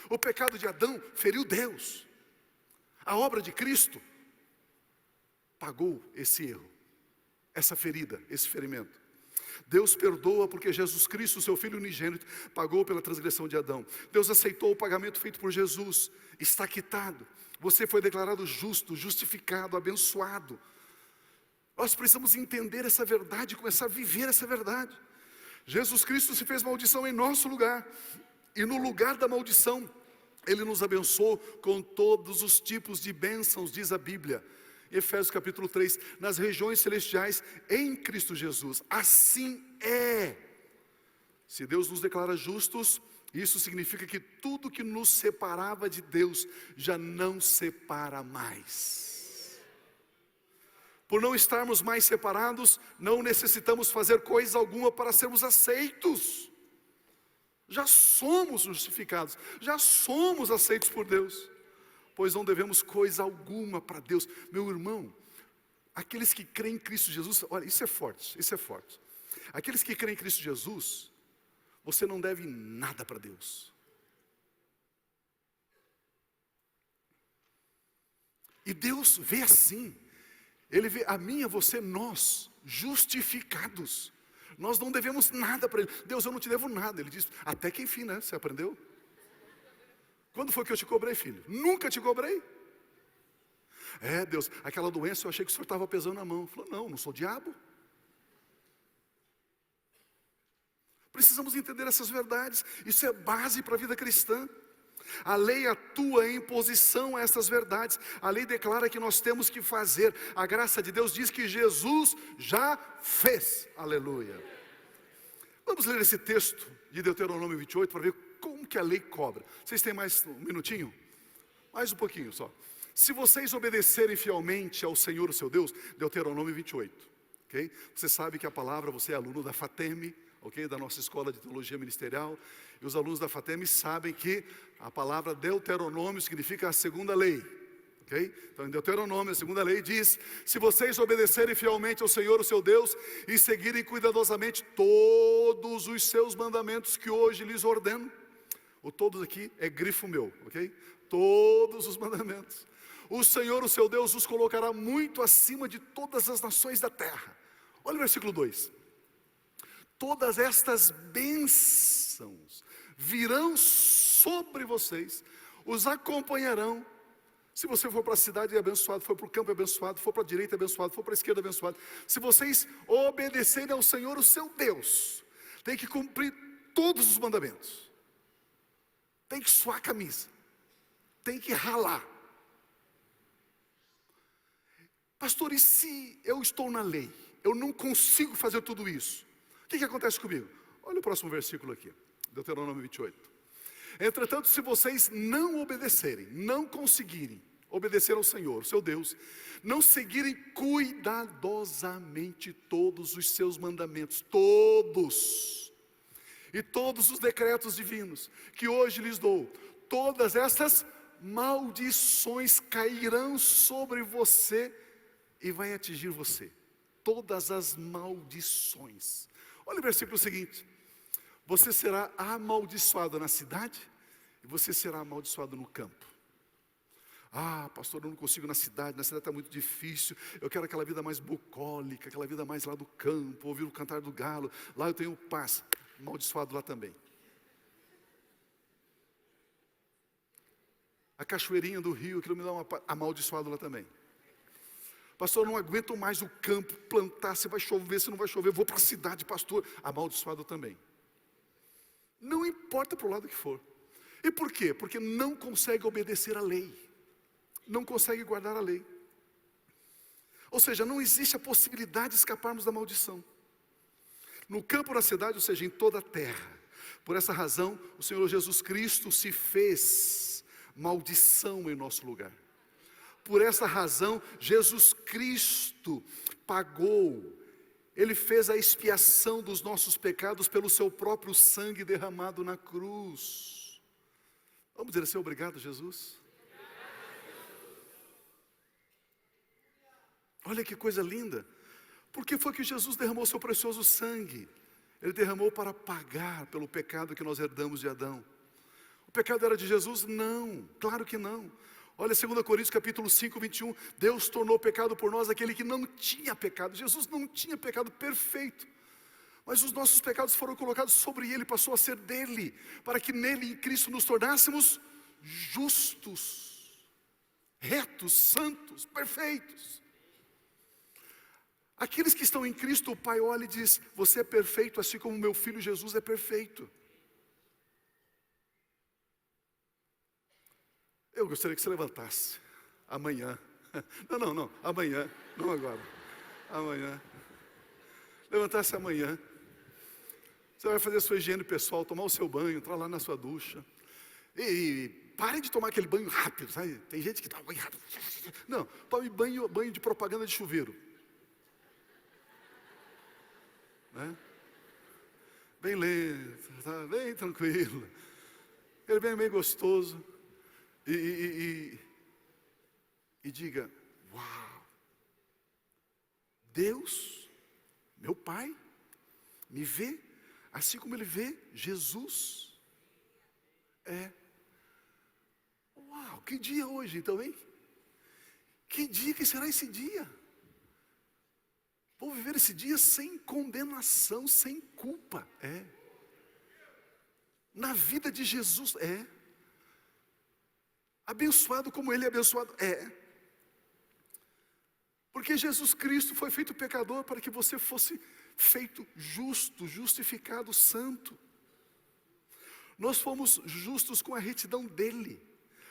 O pecado de Adão feriu Deus. A obra de Cristo pagou esse erro, essa ferida, esse ferimento. Deus perdoa porque Jesus Cristo, seu Filho unigênito, pagou pela transgressão de Adão. Deus aceitou o pagamento feito por Jesus, está quitado. Você foi declarado justo, justificado, abençoado. Nós precisamos entender essa verdade, começar a viver essa verdade. Jesus Cristo se fez maldição em nosso lugar, e no lugar da maldição, Ele nos abençoou com todos os tipos de bênçãos, diz a Bíblia. Efésios capítulo 3, nas regiões celestiais em Cristo Jesus. Assim é. Se Deus nos declara justos, isso significa que tudo que nos separava de Deus já não separa mais. Por não estarmos mais separados, não necessitamos fazer coisa alguma para sermos aceitos. Já somos justificados, já somos aceitos por Deus. Pois não devemos coisa alguma para Deus. Meu irmão, aqueles que creem em Cristo Jesus, olha, isso é forte, isso é forte. Aqueles que creem em Cristo Jesus, você não deve nada para Deus. E Deus vê assim, Ele vê a mim e a você, nós, justificados. Nós não devemos nada para Ele. Deus, eu não te devo nada. Ele diz, até que enfim, né? Você aprendeu? Quando foi que eu te cobrei, filho? Nunca te cobrei. Deus, aquela doença eu achei que o senhor estava pesando na mão. Falou, não sou diabo. Precisamos entender essas verdades. Isso é base para a vida cristã. A lei atua em posição a essas verdades. A lei declara que nós temos que fazer. A graça de Deus diz que Jesus já fez. Aleluia. Vamos ler esse texto de Deuteronômio 28 para ver como que a lei cobra. Vocês têm mais um minutinho? Mais um pouquinho só. Se vocês obedecerem fielmente ao Senhor, o seu Deus, Deuteronômio 28, ok? Você sabe que a palavra, você é aluno da FATEM, ok? Da nossa escola de teologia ministerial. E os alunos da FATEM sabem que a palavra Deuteronômio significa a segunda lei, ok? Então em Deuteronômio, a segunda lei diz, se vocês obedecerem fielmente ao Senhor, o seu Deus, e seguirem cuidadosamente todos os seus mandamentos que hoje lhes ordeno. O todos aqui é grifo meu, ok? Todos os mandamentos. O Senhor, o seu Deus, os colocará muito acima de todas as nações da terra. Olha o versículo 2. Todas estas bênçãos virão sobre vocês, os acompanharão. Se você for para a cidade, é abençoado, for para o campo, é abençoado, for para a direita, é abençoado, for para a esquerda, é abençoado. Se vocês obedecerem ao Senhor, o seu Deus, tem que cumprir todos os mandamentos. Tem que suar a camisa, tem que ralar. Pastor, e se eu estou na lei, eu não consigo fazer tudo isso? O que acontece comigo? Olha o próximo versículo aqui, Deuteronômio 28. Entretanto, se vocês não obedecerem, não conseguirem obedecer ao Senhor, seu Deus, não seguirem cuidadosamente todos os seus mandamentos, todos, e todos os decretos divinos que hoje lhes dou, todas essas maldições cairão sobre você e vai atingir você. Todas as maldições. Olha o versículo seguinte. Você será amaldiçoado na cidade e você será amaldiçoado no campo. Ah, pastor, eu não consigo na cidade está muito difícil. Eu quero aquela vida mais bucólica, aquela vida mais lá do campo, ouvir o cantar do galo. Lá eu tenho paz. Amaldiçoado lá também. A cachoeirinha do rio, aquilo me dá uma paz. Amaldiçoado lá também. Pastor, eu não aguento mais o campo, plantar, se vai chover, se não vai chover, vou para a cidade, pastor. Amaldiçoado também. Não importa para o lado que for. E por quê? Porque não consegue obedecer à lei. Não consegue guardar a lei. Ou seja, não existe a possibilidade de escaparmos da maldição. No campo, na cidade, ou seja, em toda a terra. Por essa razão, o Senhor Jesus Cristo se fez maldição em nosso lugar. Por essa razão, Jesus Cristo pagou, Ele fez a expiação dos nossos pecados pelo seu próprio sangue derramado na cruz. Vamos dizer assim, obrigado, Jesus. Olha que coisa linda. Por que foi que Jesus derramou seu precioso sangue? Ele derramou para pagar pelo pecado que nós herdamos de Adão. O pecado era de Jesus? Não, claro que não. Olha 2 Coríntios capítulo 5, 21. Deus tornou pecado por nós aquele que não tinha pecado. Jesus não tinha pecado perfeito. Mas os nossos pecados foram colocados sobre Ele, passou a ser dele. Para que nele, em Cristo, nos tornássemos justos, retos, santos, perfeitos. Aqueles que estão em Cristo, o Pai olha e diz: você é perfeito, assim como meu filho Jesus é perfeito. Eu gostaria que você levantasse amanhã. Não, amanhã, não agora. Amanhã. Levantasse amanhã. Você vai fazer a sua higiene pessoal, tomar o seu banho, entrar lá na sua ducha. E pare de tomar aquele banho rápido, sabe? Tem gente que toma banho rápido. Não, tome banho de propaganda de chuveiro. Né? Bem lento, tá? Bem tranquilo, ele bem gostoso, e diga: uau, Deus, meu Pai, me vê assim como Ele vê Jesus. Uau, que dia hoje então, hein? Que dia que será esse dia? Vou viver esse dia sem condenação, sem culpa. Na vida de Jesus, abençoado como Ele é abençoado, porque Jesus Cristo foi feito pecador para que você fosse feito justo, justificado, santo. Nós fomos justos com a retidão dEle.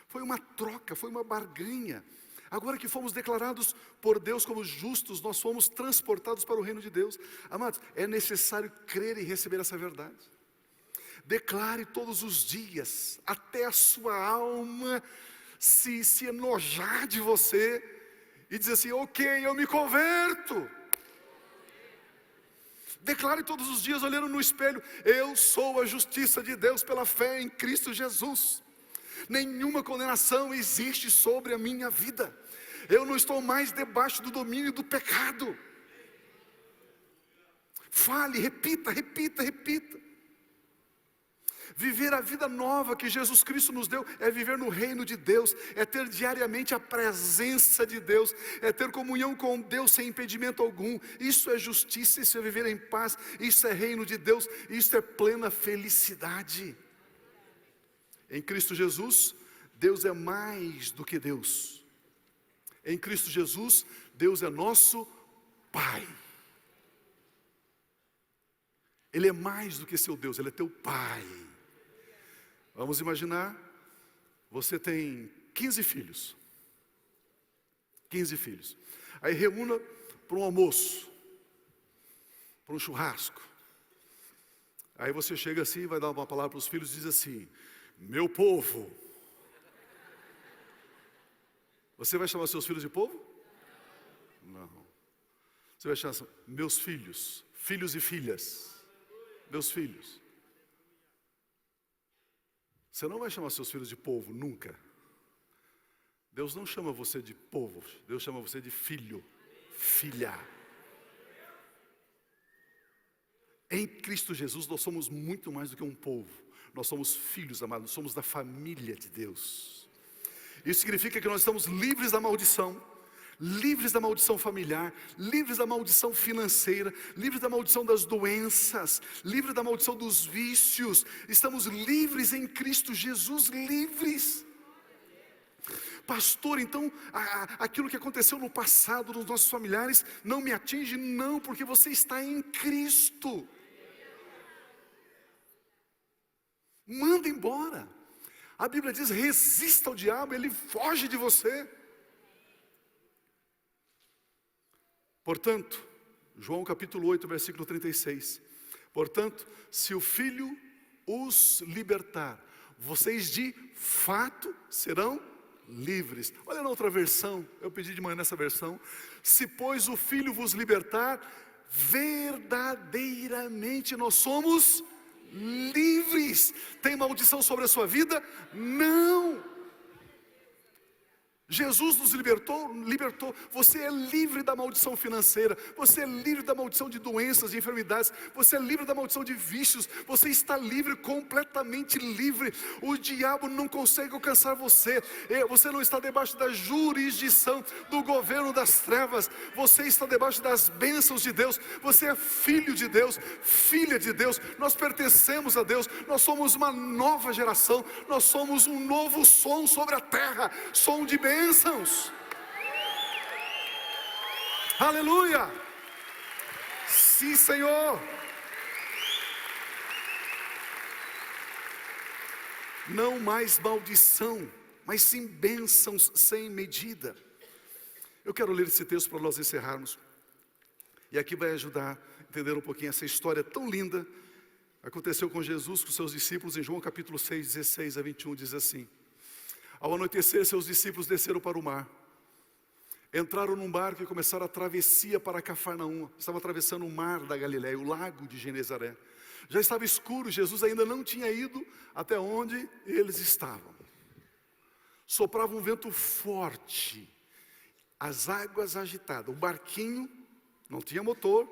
Foi uma troca, foi uma barganha. Agora que fomos declarados por Deus como justos, nós fomos transportados para o reino de Deus. Amados, é necessário crer e receber essa verdade. Declare todos os dias, até a sua alma se enojar de você e dizer assim: ok, eu me converto. Declare todos os dias, olhando no espelho: eu sou a justiça de Deus pela fé em Cristo Jesus. Nenhuma condenação existe sobre a minha vida. Eu não estou mais debaixo do domínio do pecado. Fale, repita. Viver a vida nova que Jesus Cristo nos deu é viver no reino de Deus, é ter diariamente a presença de Deus, é ter comunhão com Deus sem impedimento algum. Isso é justiça, isso é viver em paz, isso é reino de Deus, isso é plena felicidade. Em Cristo Jesus, Deus é mais do que Deus. Em Cristo Jesus, Deus é nosso Pai. Ele é mais do que seu Deus, Ele é teu Pai. Vamos imaginar, você tem 15 filhos. 15 filhos. Aí reúna para um almoço, para um churrasco. Aí você chega assim, vai dar uma palavra para os filhos e diz assim: meu povo. Você vai chamar seus filhos de povo? Não. Você vai chamar meus filhos, filhos e filhas. Meus filhos. Você não vai chamar seus filhos de povo, nunca. Deus não chama você de povo, Deus chama você de filho, filha. Em Cristo Jesus nós somos muito mais do que um povo. Nós somos filhos amados, nós somos da família de Deus. Isso significa que nós estamos livres da maldição. Livres da maldição familiar, livres da maldição financeira, livres da maldição das doenças, livres da maldição dos vícios. Estamos livres em Cristo Jesus, livres. Pastor, então aquilo que aconteceu no passado dos nossos familiares não me atinge? Não, porque você está em Cristo. Manda embora. A Bíblia diz: resista ao diabo, ele foge de você. Portanto, João capítulo 8, versículo 36. Portanto, se o Filho os libertar, vocês de fato serão livres. Olha na outra versão, eu pedi de manhã nessa versão. Se pois o Filho vos libertar, verdadeiramente nós somos livres. Tem maldição sobre a sua vida? Não. Jesus nos libertou. Você é livre da maldição financeira, você é livre da maldição de doenças, de enfermidades, você é livre da maldição de vícios, você está livre, completamente livre. O diabo não consegue alcançar você, você não está debaixo da jurisdição do governo das trevas, você está debaixo das bênçãos de Deus, você é filho de Deus, filha de Deus, nós pertencemos a Deus, nós somos uma nova geração, nós somos um novo som sobre a terra, som de bênçãos. Aleluia! Sim, Senhor. Não mais maldição, mas sim bênçãos sem medida. Eu quero ler esse texto para nós encerrarmos. E aqui vai ajudar a entender um pouquinho essa história tão linda. Aconteceu com Jesus, com seus discípulos, em João capítulo 6, 16 a 21, diz assim: ao anoitecer, seus discípulos desceram para o mar. Entraram num barco e começaram a travessia para Cafarnaum. Estavam atravessando o mar da Galileia, o lago de Genezaré. Já estava escuro, Jesus ainda não tinha ido até onde eles estavam. Soprava um vento forte, as águas agitadas. O barquinho não tinha motor.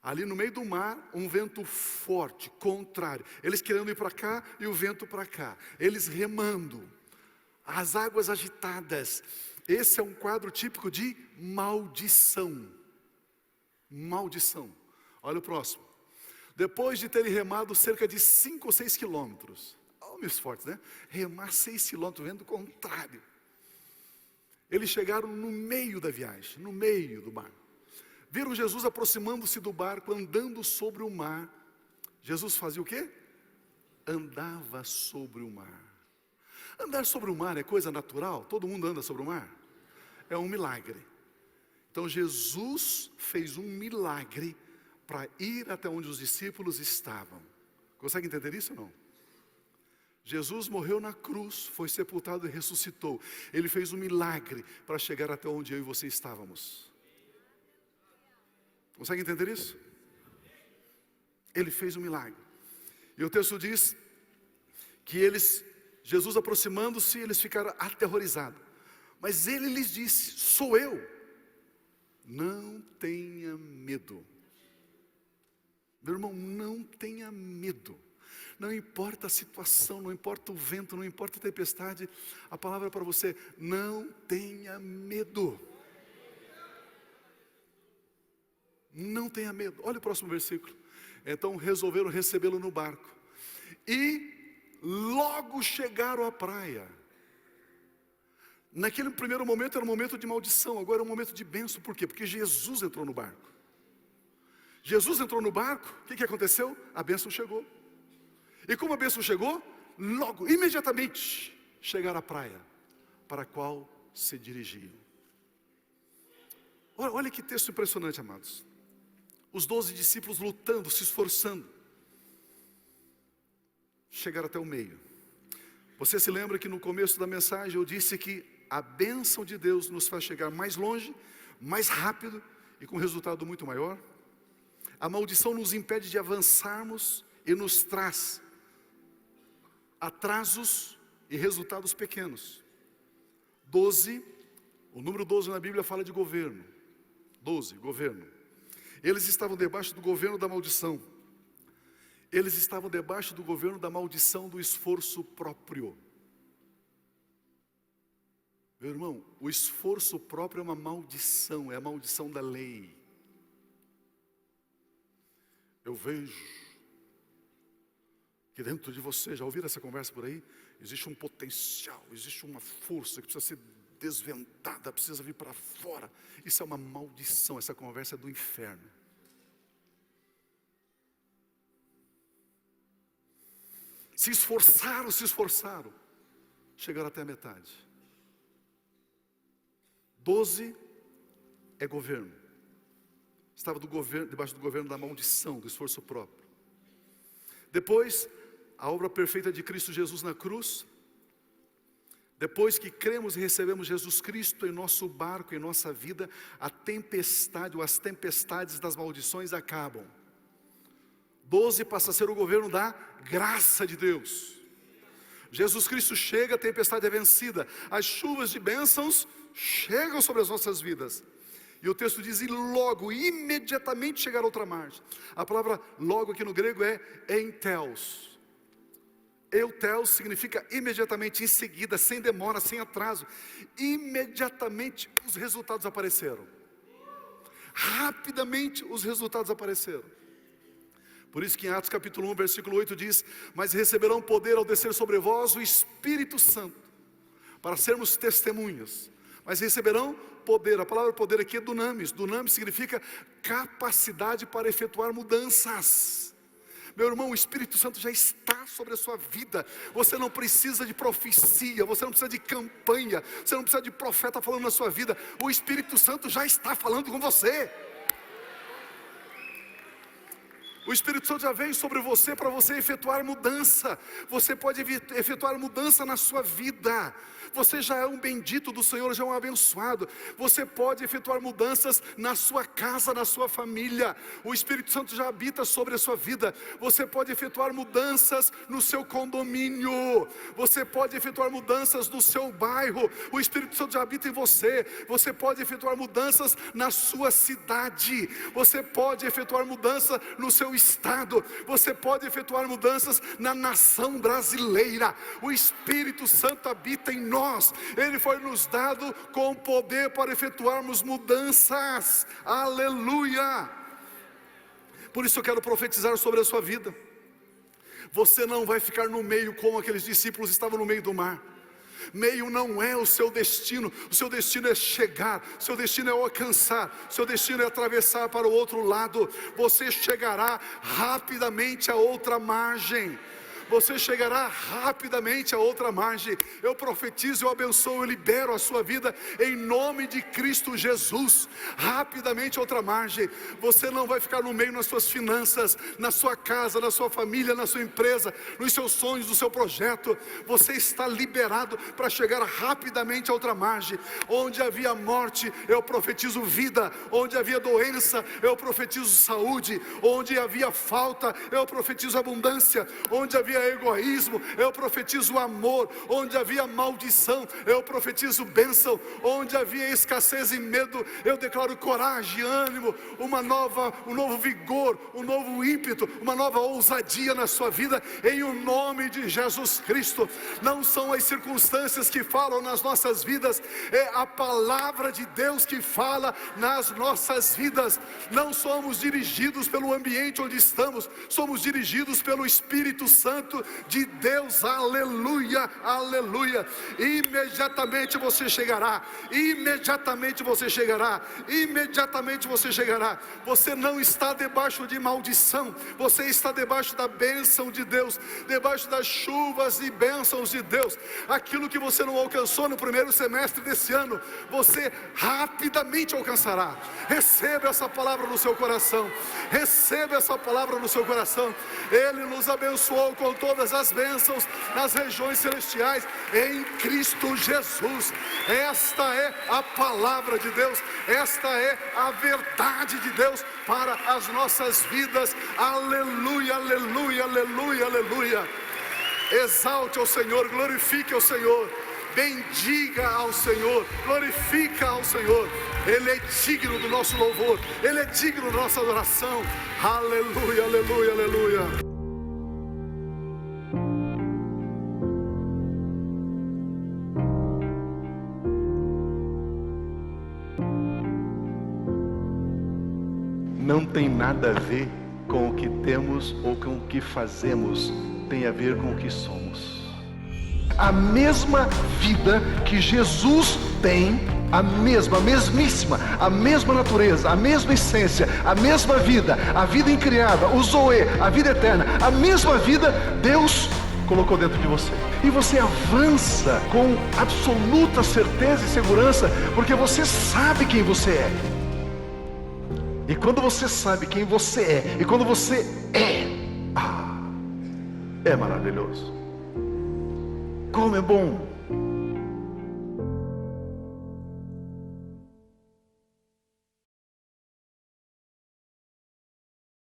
Ali no meio do mar, um vento forte, contrário. Eles querendo ir para cá e o vento para cá. Eles remando. As águas agitadas. Esse é um quadro típico de maldição. Maldição. Olha o próximo. Depois de terem remado cerca de 5 ou 6 quilômetros. Homens fortes, né? Remar 6 quilômetros, vento contrário. Eles chegaram no meio da viagem, no meio do mar. Viram Jesus aproximando-se do barco, andando sobre o mar. Jesus fazia o quê? Andava sobre o mar. Andar sobre o mar é coisa natural? Todo mundo anda sobre o mar? É um milagre. Então Jesus fez um milagre para ir até onde os discípulos estavam. Consegue entender isso ou não? Jesus morreu na cruz, foi sepultado e ressuscitou. Ele fez um milagre para chegar até onde eu e você estávamos. Consegue entender isso? Ele fez um milagre. E o texto diz que Jesus aproximando-se, eles ficaram aterrorizados. Mas ele lhes disse: sou eu. Não tenha medo. Meu irmão, não tenha medo. Não importa a situação, não importa o vento, não importa a tempestade. A palavra é para você: não tenha medo. Não tenha medo. Olha o próximo versículo. Então resolveram recebê-lo no barco. E logo chegaram à praia. Naquele primeiro momento era um momento de maldição, agora é um momento de bênção. Por quê? Porque Jesus entrou no barco. Jesus entrou no barco, o que aconteceu? A bênção chegou. E como a bênção chegou, logo, imediatamente, chegaram à praia, para a qual se dirigiam. Olha que texto impressionante, amados. Os 12 discípulos lutando, se esforçando, chegaram até o meio. Você se lembra que no começo da mensagem eu disse que a bênção de Deus nos faz chegar mais longe, mais rápido e com resultado muito maior? A maldição nos impede de avançarmos e nos traz atrasos e resultados pequenos. 12, o número 12 na Bíblia fala de governo. 12, governo. Eles estavam debaixo do governo da maldição. Eles estavam debaixo do governo da maldição do esforço próprio. Meu irmão, o esforço próprio é uma maldição, é a maldição da lei. Eu vejo que dentro de você, já ouviram essa conversa por aí? Existe um potencial, existe uma força que precisa ser desvendada, precisa vir para fora. Isso é uma maldição, essa conversa é do inferno. Se esforçaram, chegaram até a metade. 12 é governo. Estava debaixo do governo da maldição, do esforço próprio. Depois, a obra perfeita de Cristo Jesus na cruz. Depois que cremos e recebemos Jesus Cristo em nosso barco, em nossa vida, a tempestade ou as tempestades das maldições acabam. 12 passa a ser o governo da graça de Deus. Jesus Cristo chega, a tempestade é vencida, as chuvas de bênçãos chegam sobre as nossas vidas. E o texto diz, e logo, imediatamente chegará outra margem. A palavra logo aqui no grego é enteos. Euteos significa imediatamente, em seguida, sem demora, sem atraso. Imediatamente os resultados apareceram. Rapidamente os resultados apareceram. Por isso que em Atos capítulo 1, versículo 8 diz, mas receberão poder ao descer sobre vós o Espírito Santo, para sermos testemunhas. Mas receberão poder, a palavra poder aqui é dunamis. Dunamis significa capacidade para efetuar mudanças. Meu irmão, o Espírito Santo já está sobre a sua vida. Você não precisa de profecia, você não precisa de campanha, você não precisa de profeta falando na sua vida. O Espírito Santo já está falando com você. O Espírito Santo já veio sobre você para você efetuar mudança. Você pode efetuar mudança na sua vida. Você já é um bendito do Senhor, já é um abençoado. Você pode efetuar mudanças na sua casa, na sua família. O Espírito Santo já habita sobre a sua vida. Você pode efetuar mudanças no seu condomínio. Você pode efetuar mudanças no seu bairro. O Espírito Santo já habita em você. Você pode efetuar mudanças na sua cidade. Você pode efetuar mudança no seu estado. Você pode efetuar mudanças na nação brasileira. O Espírito Santo habita em nós. Ele foi nos dado com poder para efetuarmos mudanças. Aleluia! Por isso eu quero profetizar sobre a sua vida. Você não vai ficar no meio como aqueles discípulos estavam no meio do mar. Meio não é o seu destino é chegar, o seu destino é alcançar, o seu destino é atravessar para o outro lado. Você chegará rapidamente a outra margem. Você chegará rapidamente a outra margem. Eu profetizo, eu abençoo, eu libero a sua vida em nome de Cristo Jesus. Rapidamente a outra margem. Você não vai ficar no meio nas suas finanças, na sua casa, na sua família, na sua empresa, nos seus sonhos, no seu projeto. Você está liberado para chegar rapidamente a outra margem. Onde havia morte, eu profetizo vida. Onde havia doença, eu profetizo saúde. Onde havia falta, eu profetizo abundância. Onde havia egoísmo, eu profetizo amor. Onde havia maldição, eu profetizo bênção. Onde havia escassez e medo, eu declaro coragem, ânimo, um novo vigor, um novo ímpeto, uma nova ousadia na sua vida, em o nome de Jesus Cristo. Não são as circunstâncias que falam nas nossas vidas, é a palavra de Deus que fala nas nossas vidas. Não somos dirigidos pelo ambiente onde estamos, somos dirigidos pelo Espírito Santo de Deus. Aleluia, aleluia. Imediatamente você chegará, imediatamente você chegará, imediatamente você chegará. Você não está debaixo de maldição, você está debaixo da bênção de Deus, debaixo das chuvas e bênçãos de Deus. Aquilo que você não alcançou no primeiro semestre desse ano, você rapidamente alcançará. Receba essa palavra no seu coração, receba essa palavra no seu coração. Ele nos abençoou com todas as bênçãos nas regiões celestiais em Cristo Jesus. Esta é a palavra de Deus, esta é a verdade de Deus para as nossas vidas. Aleluia, aleluia, aleluia, aleluia. Exalte ao Senhor, glorifique ao Senhor, bendiga ao Senhor, glorifica ao Senhor. Ele é digno do nosso louvor, Ele é digno da nossa adoração. Aleluia, aleluia, aleluia. não tem nada a ver com o que temos ou com o que fazemos, tem a ver com o que somos. A mesma vida que Jesus tem, a mesmíssima, a mesma natureza, a mesma essência, a mesma vida, a vida incriada, o Zoe, a vida eterna, a mesma vida, Deus colocou dentro de você. E você avança com absoluta certeza e segurança, porque você sabe quem você é. E quando você sabe quem você é, e quando você é maravilhoso. Como é bom